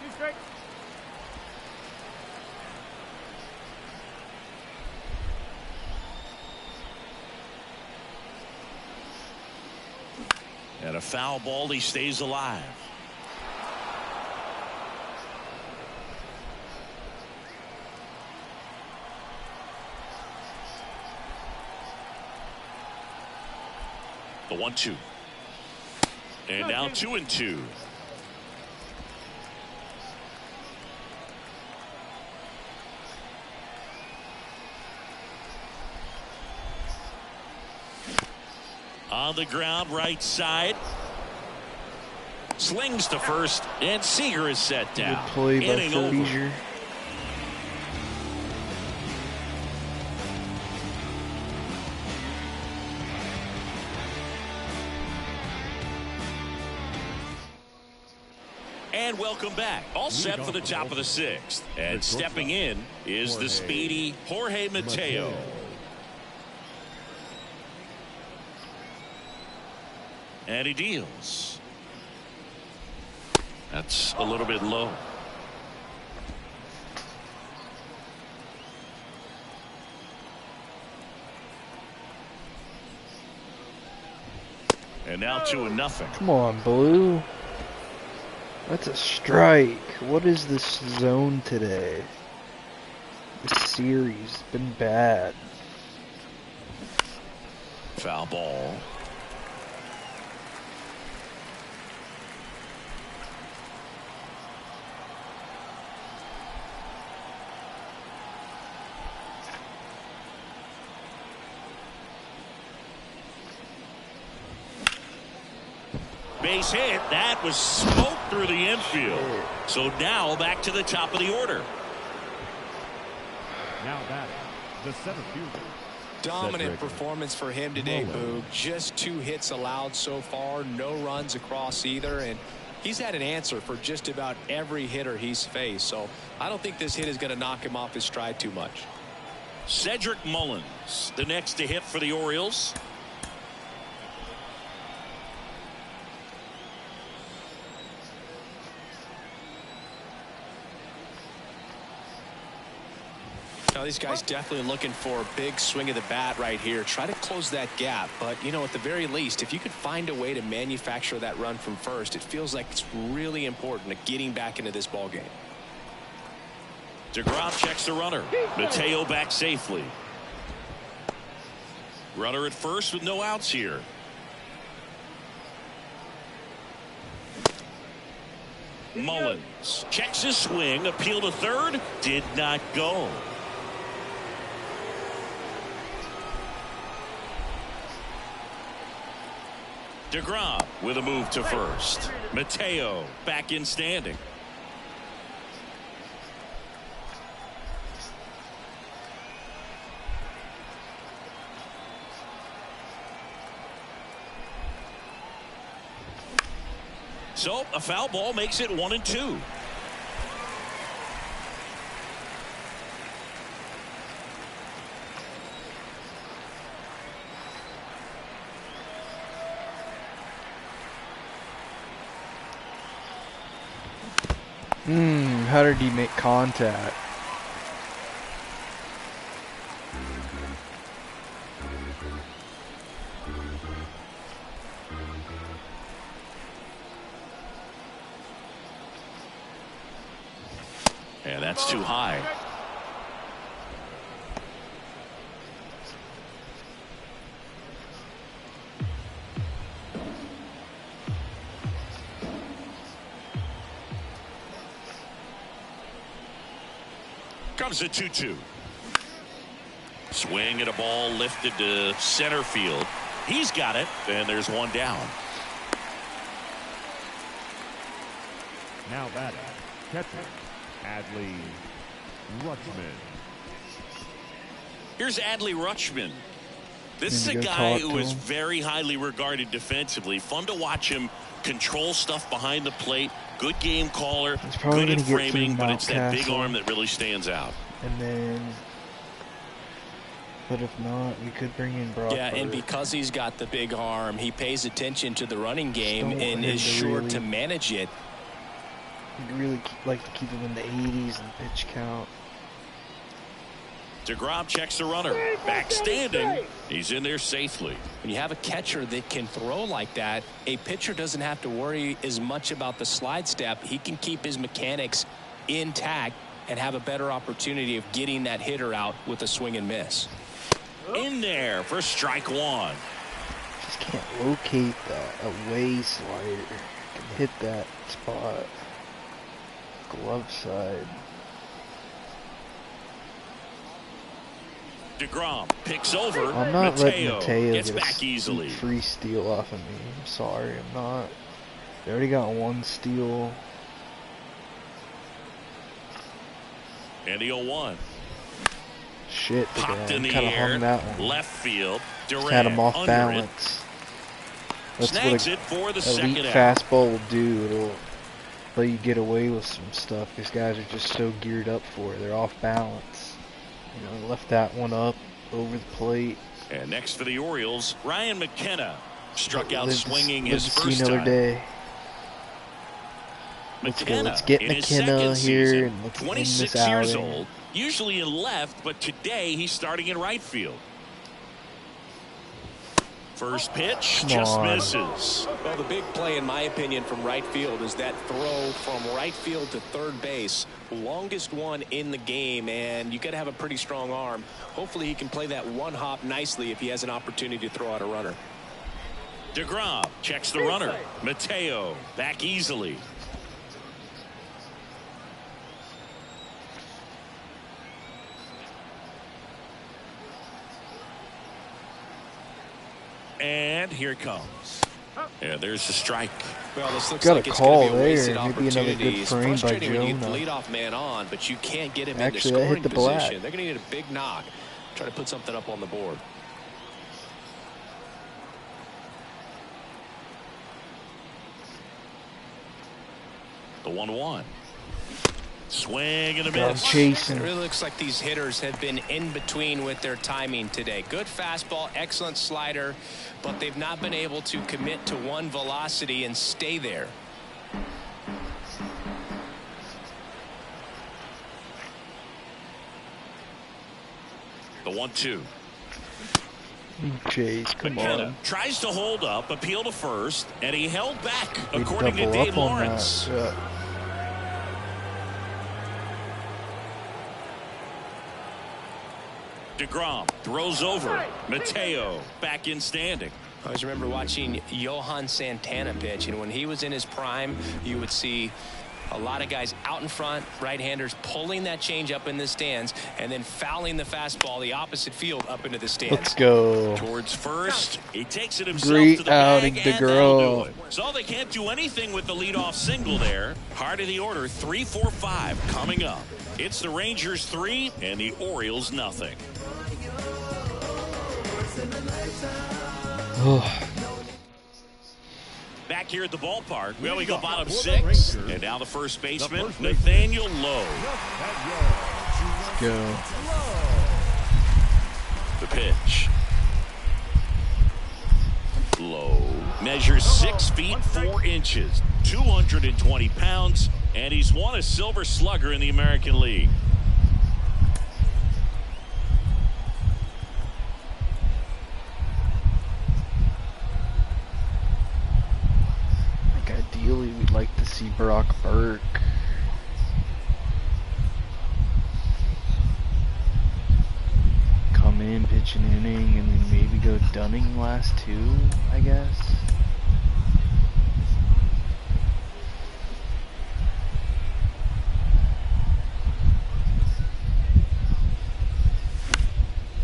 And a foul ball, he stays alive. The 1-2. And now 2-2. On the ground, right side. Slings to first, and Seager is set down. Good play by Inning over. Frazier. And welcome back. All set for the top of the sixth. And stepping in is the speedy Jorge Mateo. And he deals. That's a little bit low. And now 2-0. Come on, Blue. That's a strike. What is this zone today? This series has been bad. Foul ball. Base hit. That was smoked through the infield. So now back to the top of the order. Now batting, the center fielder. Dominant performance for him today, Boog. Just 2 hits allowed so far. No runs across either. And he's had an answer for just about every hitter he's faced. So I don't think this hit is going to knock him off his stride too much. Cedric Mullins, the next to hit for the Orioles. Now these guys definitely looking for a big swing of the bat right here. Try to close that gap. But, you know, at the very least, if you could find a way to manufacture that run from first, it feels like it's really important to getting back into this ball game. DeGrom checks the runner. Mateo back safely. Runner at first with no outs here. Mullins checks his swing. Appeal to third. Did not go. DeGrom with a move to first. Mateo back in standing. So a foul ball makes it 1-2. How did he make contact? That's too high. Comes a 2-2. Swing at a ball lifted to center field. He's got it, and there's one down. Now batting, catcher, Adley Rutschman. Here's Adley Rutschman. This is a guy who is very highly regarded defensively. Fun to watch him control stuff behind the plate. Good game caller, good at framing, but it's that big arm that really stands out. And then, but if not, we could bring in Brock. Yeah, and because he's got the big arm, he pays attention to the running game and is sure to manage it. We'd really like to keep him in the 80s and pitch count. DeGrom checks the runner. Back standing. He's in there safely. When you have a catcher that can throw like that, a pitcher doesn't have to worry as much about the slide step. He can keep his mechanics intact and have a better opportunity of getting that hitter out with a swing and miss. In there for strike one. Just can't locate that away slider. Can hit that spot. Glove side. DeGrom picks over. I'm not letting Mateo gets get back easily. Free steal off of me. I'm sorry, I'm not. They already got one steal. And the 0-1. Shit, popped in the kind of air. hung that one. Left field. Durant had him off under balance. That's Snags what it for the elite second out. fastball will do. It'll let you get away with some stuff. These guys are just so geared up for it. They're off balance. You know, left that one up over the plate. And next for the Orioles, Ryan McKenna struck out swinging his see first another time. day. Let's get McKenna here and let's 26 years old, usually in left, but today he's starting in right field. First pitch just misses. Well, the big play, in my opinion, from right field is that throw from right field to third base. Longest one in the game, and you got to have a pretty strong arm. Hopefully he can play that one hop nicely if he has an opportunity to throw out a runner. DeGrom checks the runner. Mateo back easily. And here it comes. Yeah, there's the strike. Well, this looks got like a it's call going to be a wasted there. Maybe another good opportunity. It's frame by frustrating when you get Jonah. the leadoff man on, but you can't get him Actually, into that hit scoring the black. position. They're going to need a big knock. Try to put something up on the board. The 1-1. Swing and a Got miss. chasing. It really looks like these hitters have been in between with their timing today. Good fastball, excellent slider, but they've not been able to commit to one velocity and stay there. The 1-2. Chase, come McKenna on. tries to hold up, appeal to first, and he held back, We according to double Dave up on Lawrence. that. DeGrom throws over. Mateo back in standing. I always remember watching Johan Santana pitch, and when he was in his prime, you would see a lot of guys out in front, right-handers pulling that change up in the stands and then fouling the fastball the opposite field up into the stands. Let's go. Towards first, he takes it himself Great to the outing, bag, and that'll do DeGrom. it. So they can't do anything with the leadoff single there. Heart of the order, 3-4-5 coming up. It's the Rangers 3 and the Orioles nothing. Back here at the ballpark, well, we go bottom 6, and now the first baseman, Nathaniel Lowe. Go. The pitch. Lowe measures 6 feet 4 inches, 220 pounds, and he's won a Silver Slugger in the American League. Ideally, we'd like to see Brock Burke. pitch an inning and then maybe go Dunning last 2, I guess.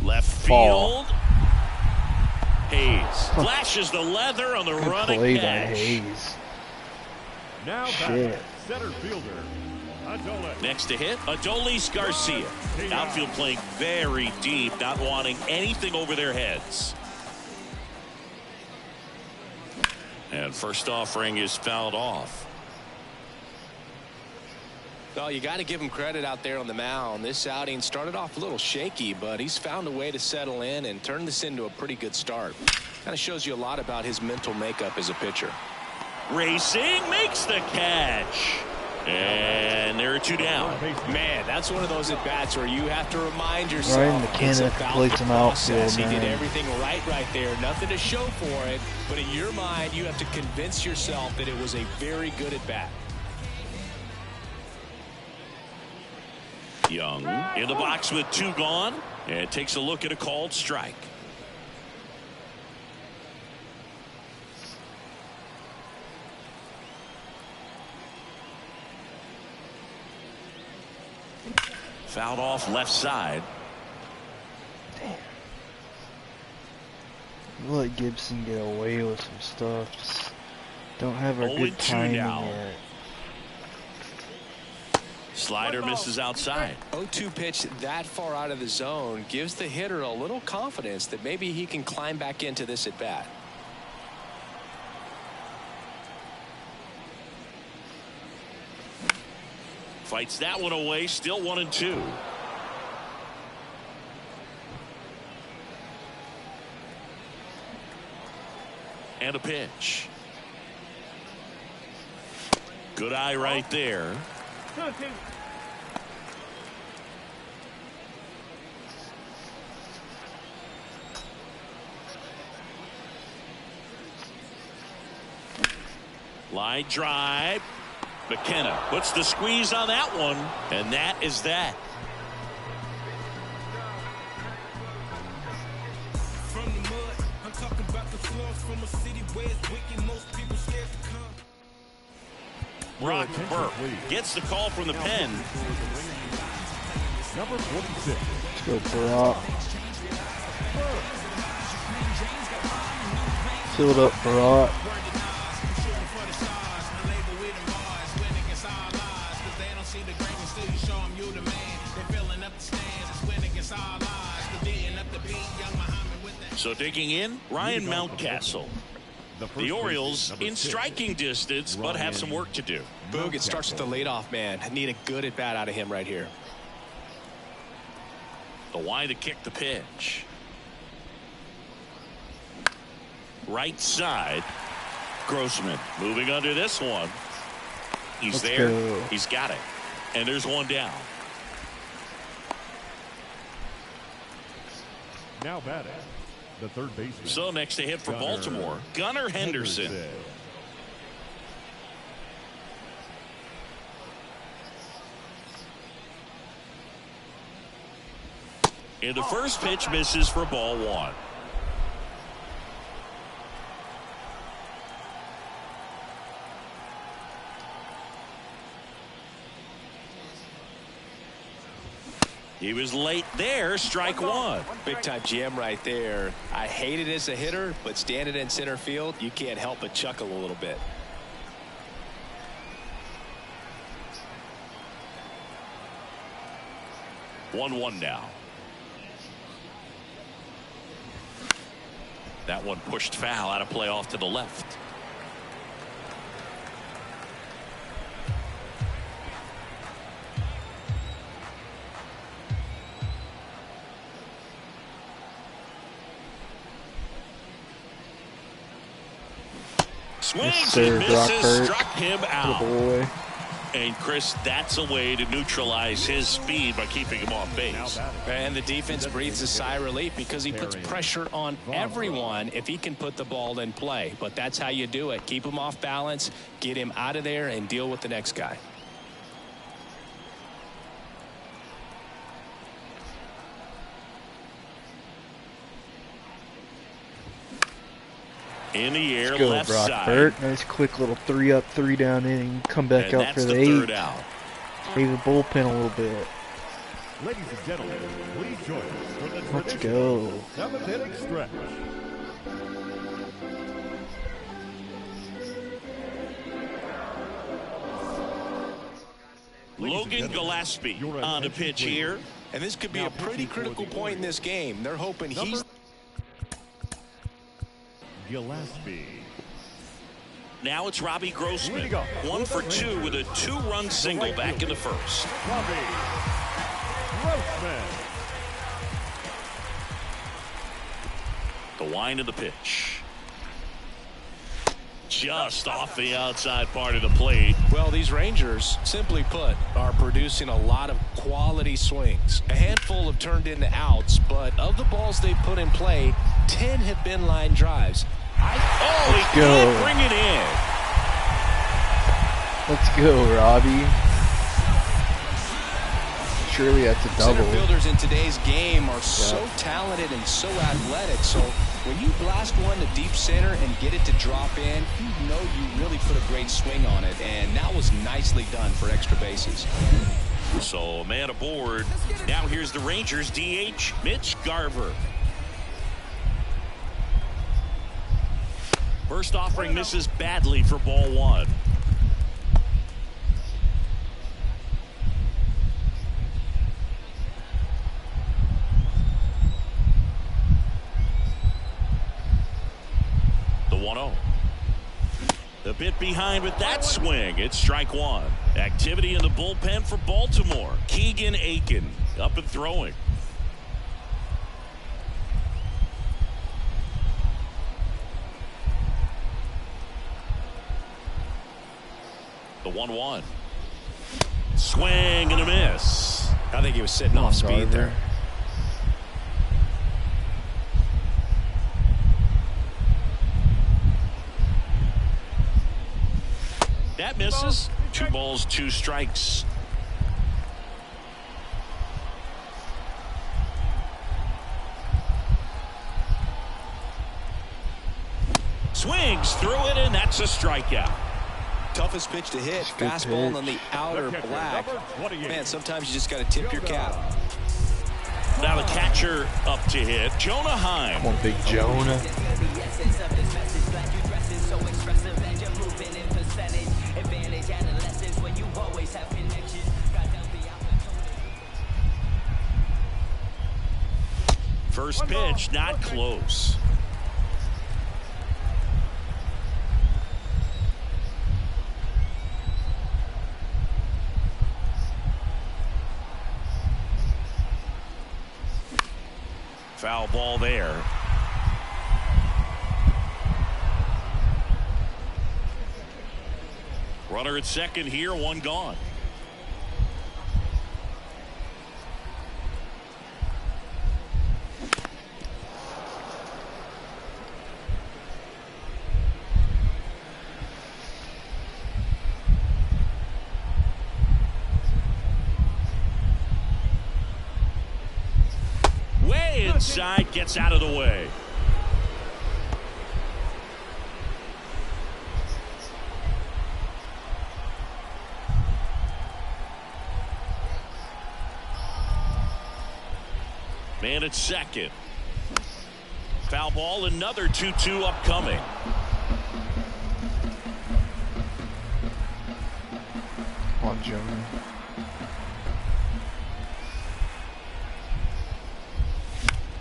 Left field. Hayes flashes the leather on the Good running play by catch. Hayes. Now Shit. back, center fielder, Adolis. Next to hit, Adolis Garcia. Outfield playing very deep, not wanting anything over their heads. And first offering is fouled off. Well, you got to give him credit out there on the mound. This outing started off a little shaky, but he's found a way to settle in and turn this into a pretty good start. Kind of shows you a lot about his mental makeup as a pitcher. Racing, makes the catch. And there are 2 down. Man, that's one of those at-bats where you have to remind yourself Ryan it's McKenna about plays the some process. outfield, He did man. everything right there. Nothing to show for it, but in your mind, you have to convince yourself that it was a very good at-bat. Young in the box with 2 gone, and takes a look at a called strike. Fouled off left side. Let Gibson get away with some stuff. Just don't have a 0-2 good timing now. yet. Slider misses outside. 0-2 pitch that far out of the zone gives the hitter a little confidence that maybe he can climb back into this at bat. Fights that one away, still 1-2. And a pitch. Good eye right there. Line drive. McKenna puts the squeeze on that one, and that is that. From the mud, I'm talking about the floors from a city where it's wicked, most people scared to come. Brock Burke gets the call from the pen. Number 46. Let's go Brock. Filled up Brock. So digging in, Ryan Mountcastle. The Orioles in striking distance, but have some work to do. Boog, it starts with the leadoff man. Need a good at bat out of him right here. The wide to kick the pitch. Right side. Grossman moving under this one. He's Let's there. go. He's got it. And there's one down. Now batting, the third baseman. So next to hit for Baltimore, Gunnar Henderson. And the first pitch misses for ball 1. He was late there, strike 1. Big time GM right there. I hate it as a hitter, but standing in center field, you can't help but chuckle a little bit. One now. That one pushed foul, out of play off to the left. Swings and misses, struck him out. Boy. And Chris, that's a way to neutralize his speed by keeping him off base. And the defense breathes a sigh of relief because he puts pressure on everyone if he can put the ball in play. But that's how you do it. Keep him off balance, get him out of there, and deal with the next guy. In the air, Let's go, left Brock side. Burt. Nice quick little 3-up, 3-down inning. Come back And out for that's the third 8th. out. Save the bullpen a little bit. Ladies and gentlemen, please join us for the Let's traditional go. 7th inning stretch. Logan Gillespie on the pitch here. And this could be a pretty critical point in this game. They're hoping he's... Gillespie. Now it's Robbie Grossman. Leading off 1 for 2 with a 2-run single back in the first. Robbie Grossman. The wind of the pitch. Just off the outside part of the plate. Well, these Rangers, simply put, are producing a lot of quality swings. A handful have turned into outs, but of the balls they put in play, 10 have been line drives. He can't bring it in. Let's go, Robbie. Surely that's a double. Center fielders in today's game are so talented and so athletic, so when you blast one to deep center and get it to drop in, you know you really put a great swing on it, and that was nicely done for extra bases. So a man aboard. Now here's the Rangers DH, Mitch Garver. First offering misses badly for ball 1. The 1-0. A bit behind with that swing. It's strike 1. Activity in the bullpen for Baltimore. Keegan Aiken up and throwing. The 1-1. Swing and a miss. I think he was sitting off speed there. That misses. 2 balls, 2 strikes. Swings through it, and that's a strikeout. Toughest pitch to hit, fastball on the outer black. Man, sometimes you just got to tip your cap. Now the catcher up to hit, Jonah Heim. Come on, big Jonah. First pitch, not close. Foul ball there. Runner at second here, 1 gone. Way inside, gets out of the way. Man at second. Foul ball, another 2-2 upcoming. Come on, Jonah.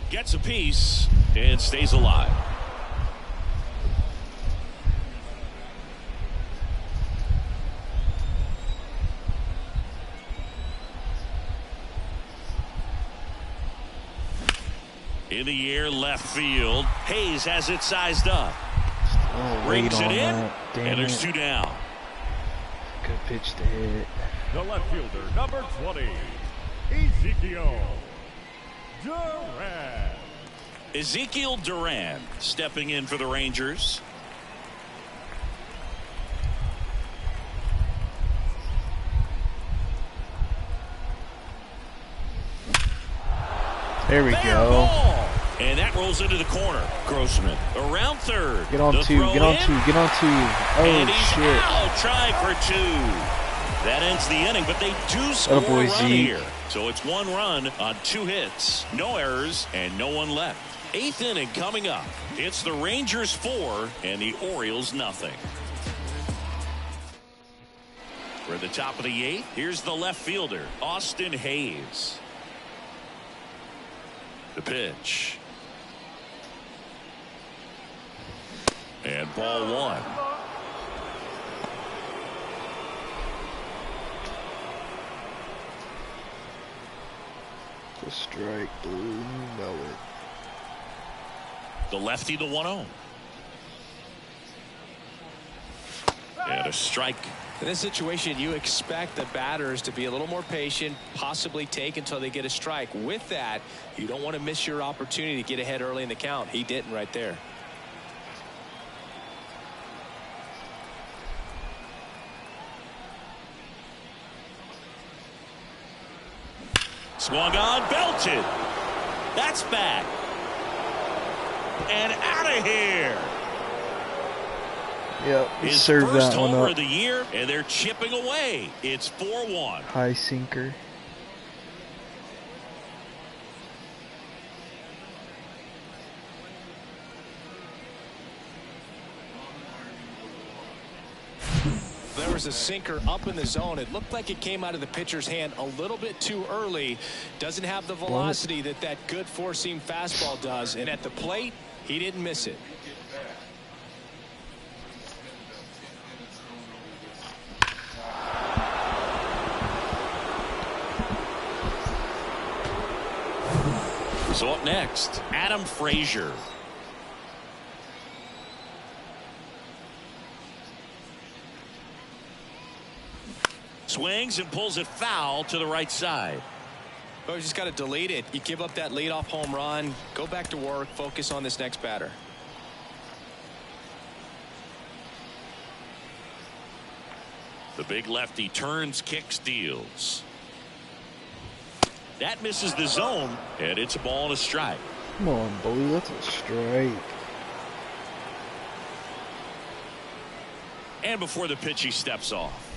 Gets a piece and stays alive. In the air, left field. Hayes has it sized up. Brings it in, and there's 2 down. Good pitch to hit. The left fielder, number 20, Ezekiel Duran. Ezekiel Duran stepping in for the Rangers. There we Fair go. ball. And that rolls into the corner. Grossman around third. Get on two. Get on two. Get on two. And Oh, he's shit. out, trying for 2. That ends the inning, but they do score a run here. So it's 1 run on 2 hits. No errors and no one left. 8th inning coming up. It's the Rangers 4 and the Orioles nothing. We're at the top of the 8th. Here's the left fielder, Austin Hayes. The pitch. And ball 1. The strike, Blue. You know it. The lefty, the 1-0. And a strike. In this situation, you expect the batters to be a little more patient, possibly take until they get a strike. With that, you don't want to miss your opportunity to get ahead early in the count. He didn't right there. Swung on, belted. That's back. And out of here. Yep, His serve first that one homer up. of the year, and they're chipping away. It's 4-1. High sinker. There was a sinker up in the zone. It looked like it came out of the pitcher's hand a little bit too early. Doesn't have the velocity that good four-seam fastball does. And at the plate, he didn't miss it. So up next, Adam Frazier. Swings and pulls it foul to the right side. Well, you just got to delete it. You give up that leadoff home run. Go back to work. Focus on this next batter. The big lefty turns, kicks, deals. That misses the zone, and it's a ball and a strike. Come on, boy, that's a strike. And before the pitch, he steps off.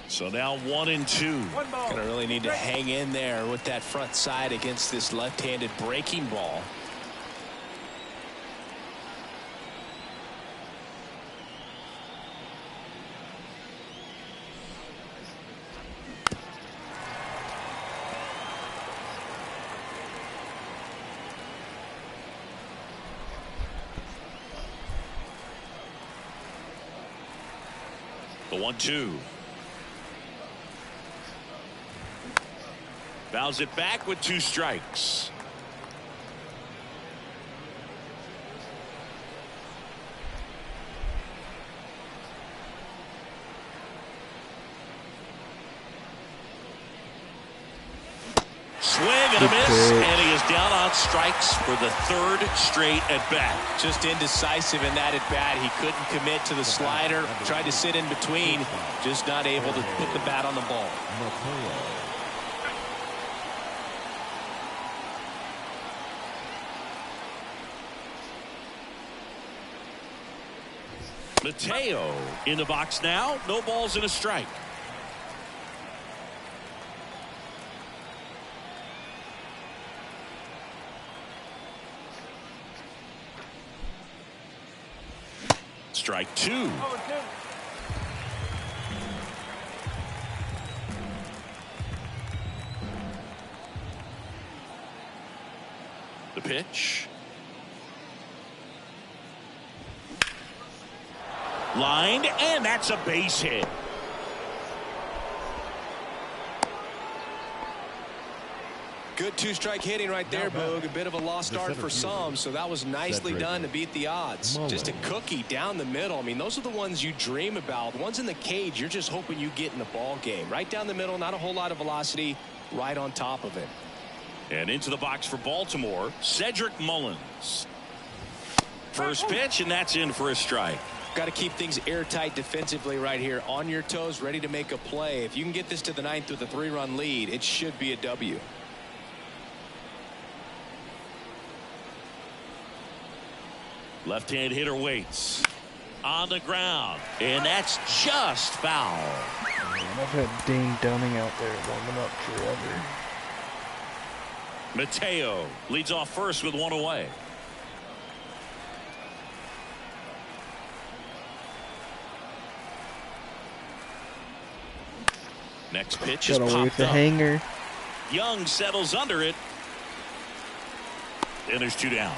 So now 1-2. Gonna really need to hang in there with that front side against this left-handed breaking ball. The 1-2. Fouls it back with 2 strikes. Swing and a miss, and he is down on strikes for the 3rd straight at bat. Just indecisive in that at bat. He couldn't commit to the slider. Tried to sit in between. Just not able to put the bat on the ball. Mateo in the box now. No balls and a strike. Strike 2. The pitch. Lined, and that's a base hit. Good 2-strike hitting right there, Boog. A bit of a lost start for some, so that was nicely done to beat the odds. Just a cookie down the middle. I mean, those are the ones you dream about. The ones in the cage, you're just hoping you get in the ball game. Right down the middle, not a whole lot of velocity, right on top of it. And into the box for Baltimore, Cedric Mullins. First pitch, and that's in for a strike. Got to keep things airtight defensively right here. On your toes, ready to make a play. If you can get this to the ninth with a 3-run lead, it should be a W. Left-hand hitter waits. On the ground. And that's just foul. I've had Dane Dunning out there warming up forever. Mateo leads off first with one away. Next pitch is Got away with popped the up. hanger. Young settles under it. And there's 2 down.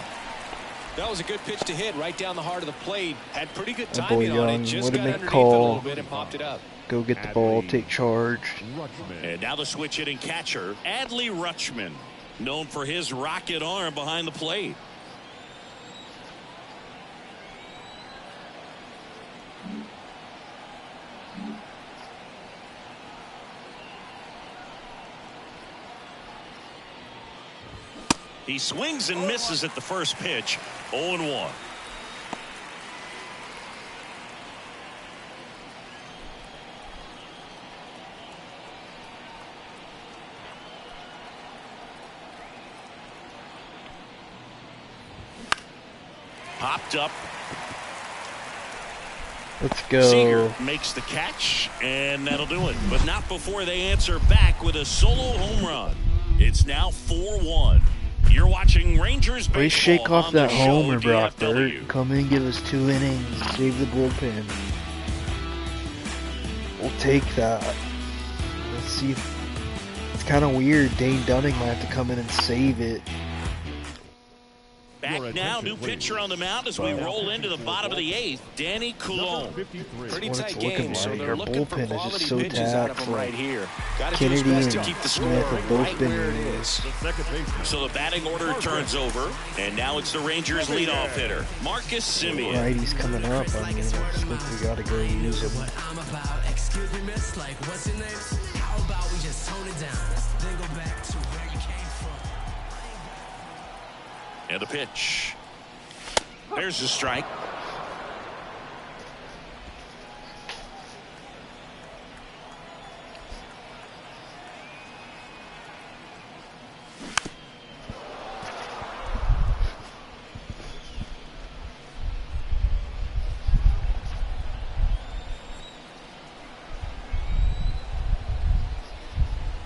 That was a good pitch to hit right down the heart of the plate. Had pretty good That boy timing on Young, it. Just what a got big underneath call. a little bit and popped it up. Go get the ball, take charge. And now the switch hitting catcher, Adley Rutschman, known for his rocket arm behind the plate. He swings and misses at the first pitch. 0-1. Popped up. Let's go. Seager makes the catch, and that'll do it. But not before they answer back with a solo home run. It's now 4-1. You're watching Rangers baseball. We shake off on the that show, homer, Brock DFW. Dirt. Come in, give us 2 innings, save the bullpen. We'll take that. Let's see. It's kind of weird. Dane Dunning might have to come in and save it. Back now, new pitcher on the mound as we roll into the bottom of the 8th, Danny Coulomb. Pretty What tight it's looking game, so like. they're Our looking for bullpen is just quality so pitches out of tapped. them right here. Got to do Kennedy his best to and keep the Smith score have both right been where it there. is. So the batting order turns over, and now it's the Rangers leadoff hitter, Marcus Semien. Righty's coming up. I mean, I just think we gotta go use him. Excuse me, miss, like, what's your name? How about we just tone it down? Then go back to where you came from. And the pitch. There's the strike.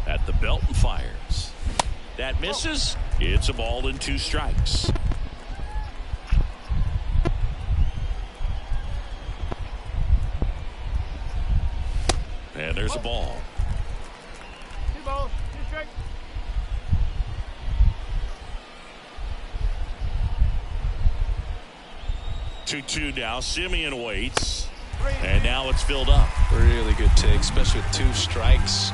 At the belt and fires. That misses. It's a ball and 2 strikes. And there's a ball. 2 balls, 2 strikes. Two now. Semien waits. And now it's filled up. Really good take, especially with 2 strikes.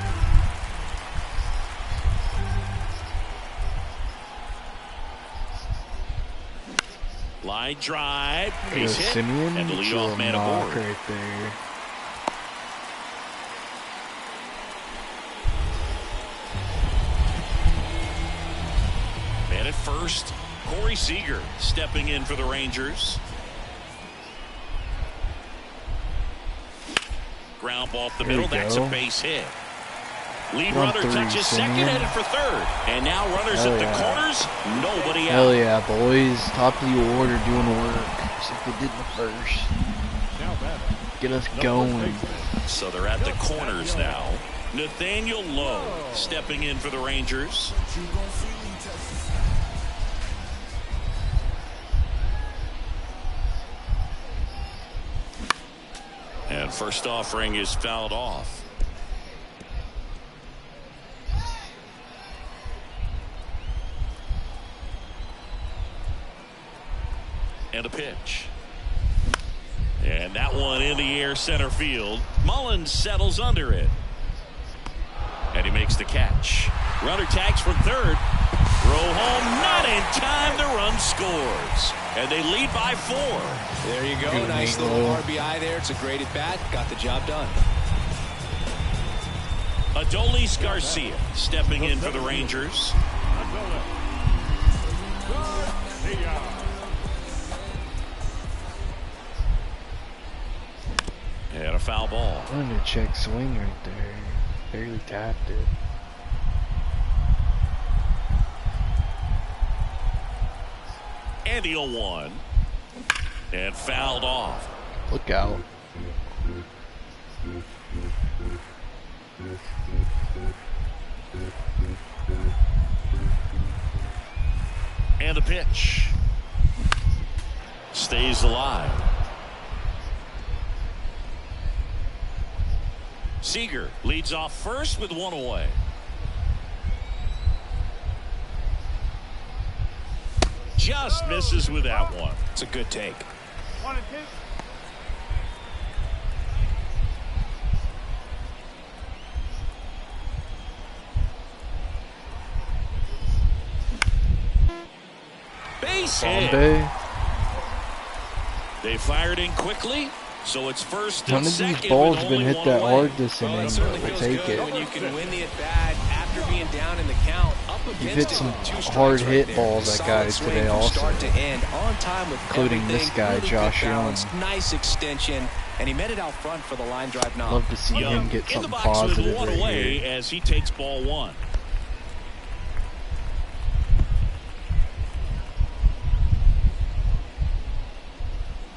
Line drive. Yeah, Base hit. Semien, And the get your leadoff man knock aboard. right there. And at first, Corey Seager stepping in for the Rangers. Ground ball up the There you middle. That's go. a base hit. Lead 1-3, runner touches second, Semien. headed for third. And now runners Hell at the yeah. corners. Nobody Hell out. yeah, boys. Top of the order doing work. Just like we did in the first. Now batting, Get us the going. first baseman, So they're at the corners now. Nathaniel Lowe stepping in for the Rangers. And first offering is fouled off. And a pitch. And that one in the air center field. Mullins settles under it. And he makes the catch. Runner tags from third. Throw home, not in time. The run scores. And they lead by 4. There you go. Good Nice night, little Lowe. RBI there. It's a great at bat. Got the job done. Adolis Garcia stepping in for the Rangers. a foul ball. Under check swing right there. Barely tapped it. And the 0-1. And fouled off. Look out. And the pitch. Stays alive. Seager leads off first with one away. Just misses with that one. It's a good take. 1 and 2. Base hit. Bombay. They fired in quickly, so it's first None and of second. these balls with have been only hit one that away. hard this Well, it inning, certainly but feels we'll take good it. when you can win the at bat after being down in the count, up against You've hit it some with 2 strikes hard right hit there. balls, that Solid guy swing today from also. start to end, on time with Including this everything, guy, really Josh good Young. balance, nice extension, and he met it out front for the line drive knock. Love to see him Young get in the something box with positive one right away here. as he takes ball 1.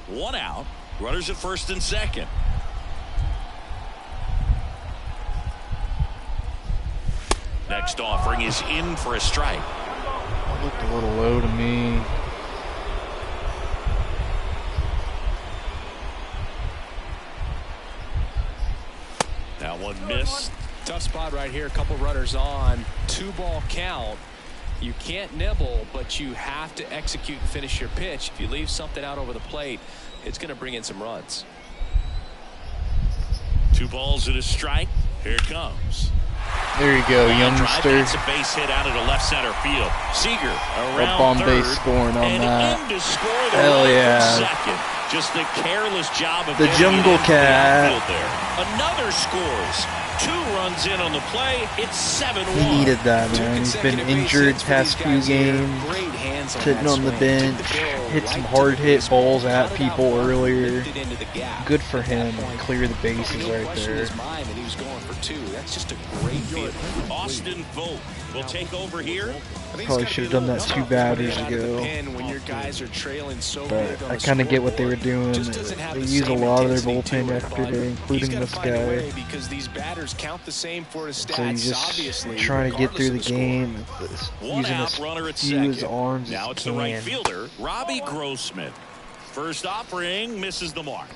One out. Runners at first and second. Next offering is in for a strike. Looked a little low to me. That one missed. Tough spot right here. A couple runners on. 2-ball count. You can't nibble, but you have to execute and finish your pitch. If you leave something out over the plate, it's going to bring in some runs. 2 balls and a strike. Here it comes. There you go, Line drive, youngster. that's a base hit out of the left center field. Seager around Bombay third, scoring on and that. in to score the Hell run yeah. from second. Just the careless job of The getting jungle it into cat. the outfield there. Another scores. 2 runs in on the play. It's 7-1. He needed that, man. He's been injured past few games. Sitting on the bench, hit some hard hit balls at people earlier. Good for him. Clear the bases right there. That's just a great feeling. Austin Vogt will take over here. Probably should have done that 2 batters ago. When your guys are trailing so But I kind of get what they were doing. They use a lot of their bullpen yesterday, including this guy. Because these batters count the same for his stats. So you just obviously, trying to get through the game, One using out, as runner at few his second. arms Now as it's he the right can. fielder, Robbie Grossman. First offering misses the mark.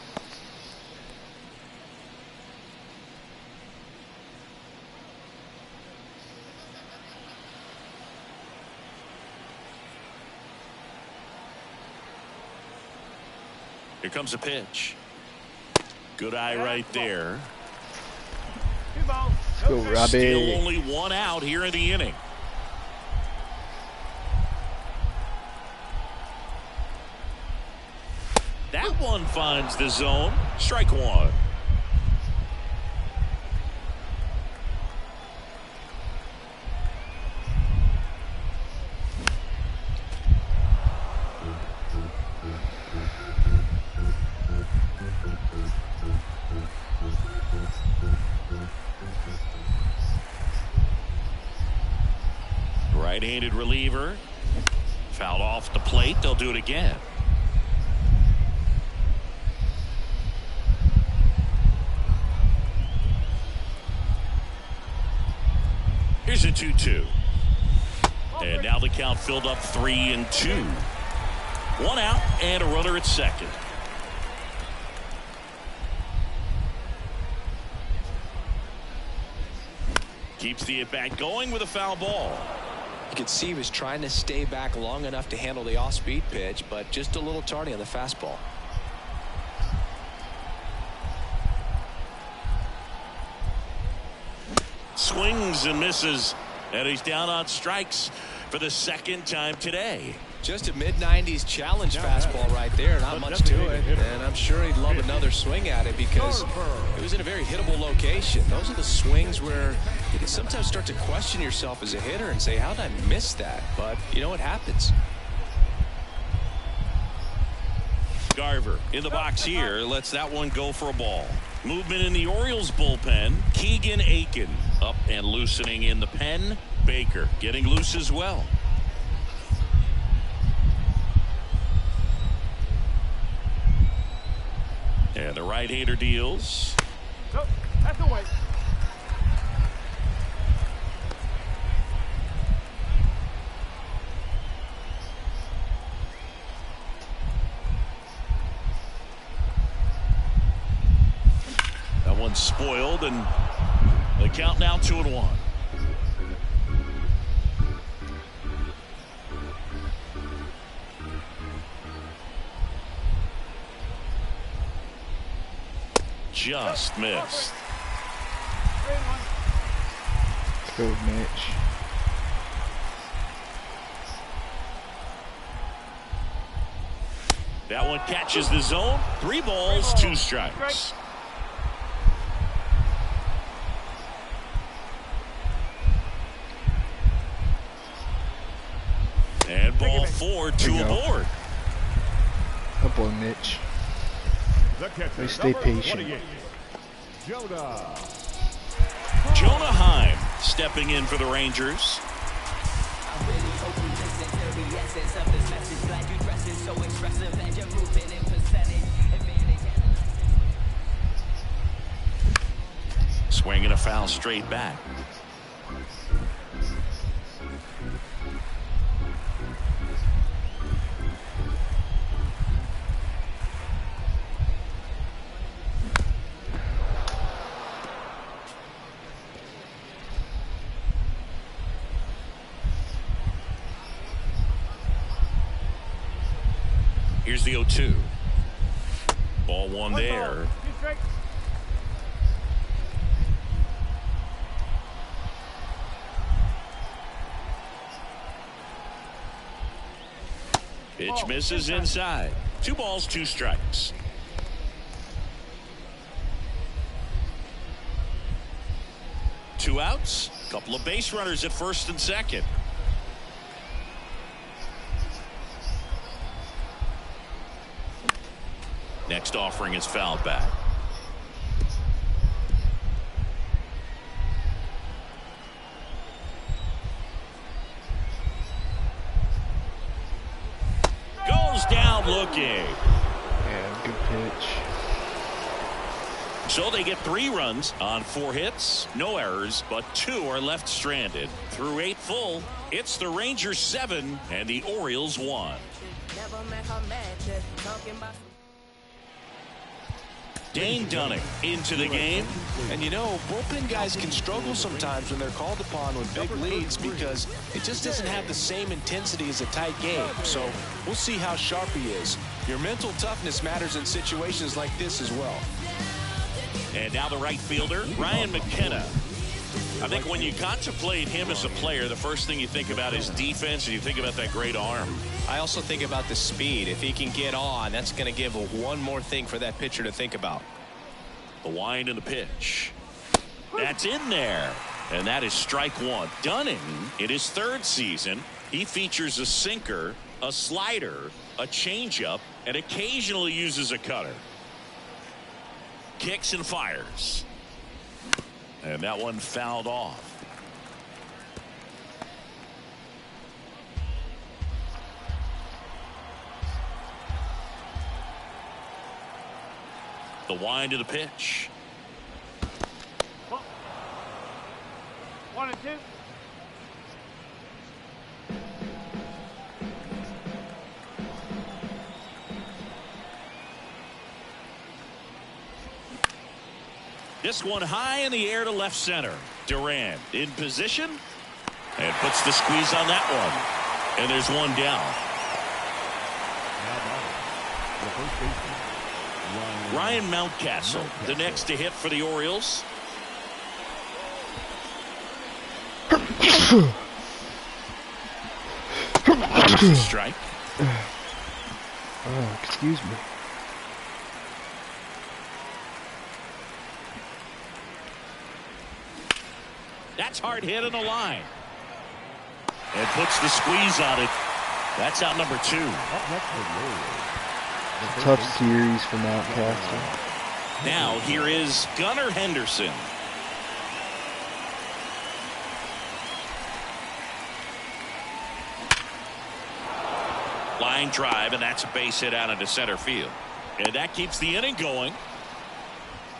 Here comes a pitch. Good eye right there. 2 balls. Go, Robbie. Still only 1 out here in the inning. That one finds the zone. Strike 1. Right-handed reliever. Fouled off the plate. They'll do it again. Here's a 2-2. And now the count filled up 3-2. 1 out and a runner at second. Keeps the at-bat going with a foul ball. You could see he was trying to stay back long enough to handle the off-speed pitch, but just a little tardy on the fastball. Swings and misses, and he's down on strikes for the 2nd time today. Just a mid-90s challenge fastball right there. Not much to it, and I'm sure he'd love another swing at it because it was in a very hittable location. Those are the swings where you can sometimes start to question yourself as a hitter and say, how did I miss that? But you know what happens. Garver in the box here lets that one go for a ball. Movement in the Orioles bullpen. Keegan Aiken up and loosening in the pen. Baker getting loose as well. And the right-hander deals. Nope, that's the way. That one's spoiled, and the count now 2-1. Just missed. Let's go, Mitch. That one catches the zone. 3 balls, 2 strikes. And ball 4, 2 aboard. Up on Mitch. They stay patient. Jonah Heim stepping in for the Rangers. Swinging a foul straight back. Here's the 0-2. Ball 1 there. Pitch misses inside. 2 balls, 2 strikes. Two outs. Couple of base runners at first and second. Next offering is fouled back. Goes down looking. Yeah, good pitch. So they get 3 runs on 4 hits, no errors, but 2 are left stranded. Through 8 full, it's the Rangers 7 and the Orioles 1. Dane Dunning into the game. And you know, bullpen guys can struggle sometimes when they're called upon with big leads because it just doesn't have the same intensity as a tight game. So we'll see how sharp he is. Your mental toughness matters in situations like this as well. And now the right fielder, Ryan McKenna. I think when you contemplate him as a player, the first thing you think about is defense, and you think about that great arm. I also think about the speed. If he can get on, that's going to give one more thing for that pitcher to think about. The wind and the pitch. That's in there. And that is strike 1. Dunning, in his 3rd season, he features a sinker, a slider, a changeup, and occasionally uses a cutter. Kicks and fires. And that one fouled off. The wind of the pitch. 1 and 2. This one high in the air to left center. Durant in position and puts the squeeze on that one. And there's one down. Ryan Mountcastle, the next to hit for the Orioles. Strike. Oh, excuse me. That's hard hit on the line. And puts the squeeze on it. That's out number 2. Tough series for Mountcastle. Now here is Gunnar Henderson. Line drive, and that's a base hit out into center field. And that keeps the inning going.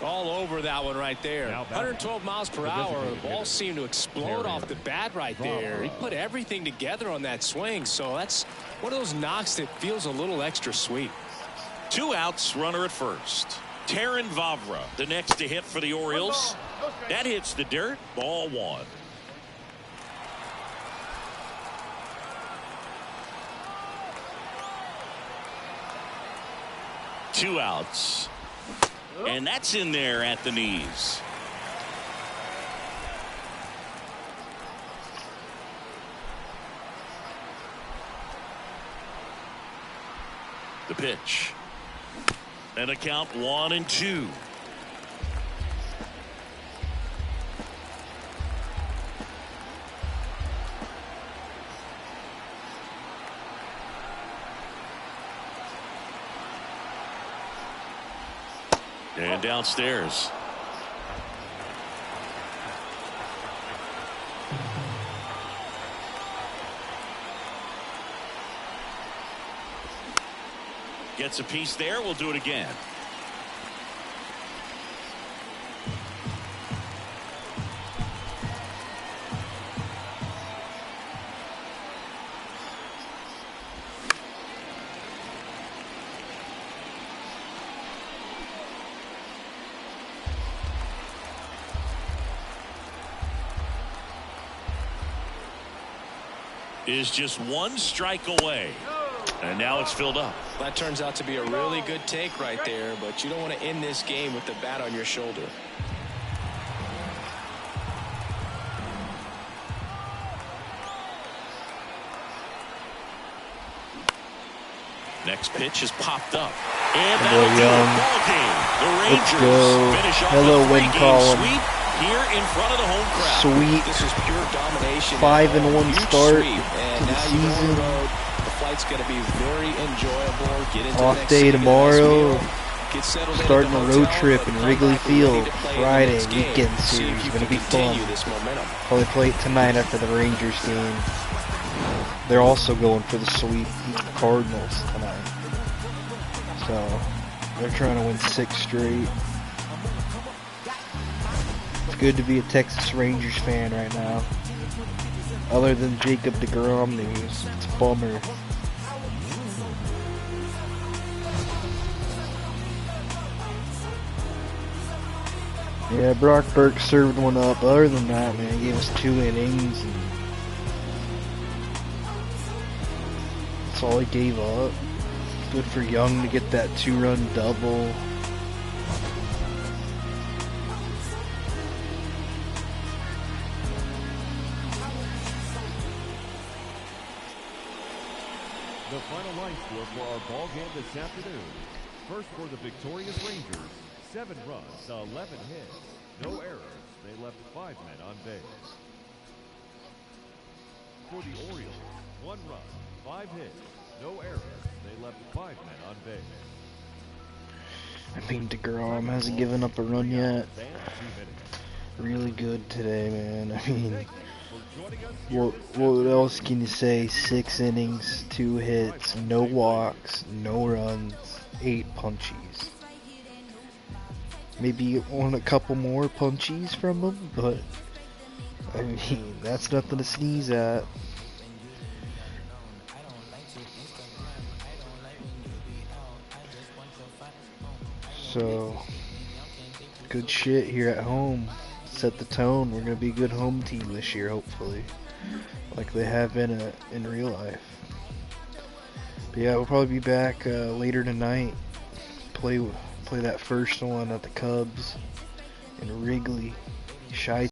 All over that one right there. 112 miles per hour. The ball seemed to explode off the bat right there. He put everything together on that swing. So that's one of those knocks that feels a little extra sweet. 2 outs, runner at first. Taron Vavra, the next to hit for the Orioles. That hits the dirt. Ball 1. Two outs. And that's in there at the knees. The pitch. And a count 1-2. And downstairs. Gets a piece there. We'll do it again. Is just 1 strike away. And now it's filled up. That turns out to be a really good take right there, but you don't want to end this game with the bat on your shoulder. Next pitch is popped up. And that'll do it. Ball game. The Rangers finish off Hello, a win 3-game column. sweep here in front of the home crowd. Sweet. This is pure domination. 5-1 start and to the now you're on season. the road. The flight's going to be very enjoyable. Get into Off the next day seat of the next tomorrow. meal. Get settled in at Starting the a road hotel, trip but in come Wrigley back, we're ready Field to play in the Friday next game. weekend See if series. you Gonna can be fun. continue this momentum. Probably play it tonight after the Rangers game. They're also going for the sweep, beat the Cardinals tonight. So they're trying to win 6 straight. It's good to be a Texas Rangers fan right now. Other than Jacob deGrom news, it's a bummer. Yeah, Brock Burke served one up. Other than that, man, he gave us 2 innings. And that's all he gave up. Good for Young to get that 2-run double. The final line score for our ball game this afternoon. First for the victorious Rangers, 7 runs, 11 hits, no errors. They left 5 men on base. For the Orioles, 1 run, 5 hits, no errors. They left 5 men on base. I mean, deGrom hasn't given up a run yet. Really good today, man. I mean, what else can you say? 6 innings, 2 hits, no walks, no runs, 8 punchies. Maybe want a couple more punchies from him, but I mean, that's nothing to sneeze at. So, good shit here at home. Set the tone. We're gonna be a good home team this year, hopefully, like they have been in real life. But yeah, we'll probably be back later tonight. Play that first one at the Cubs in Wrigley. Shy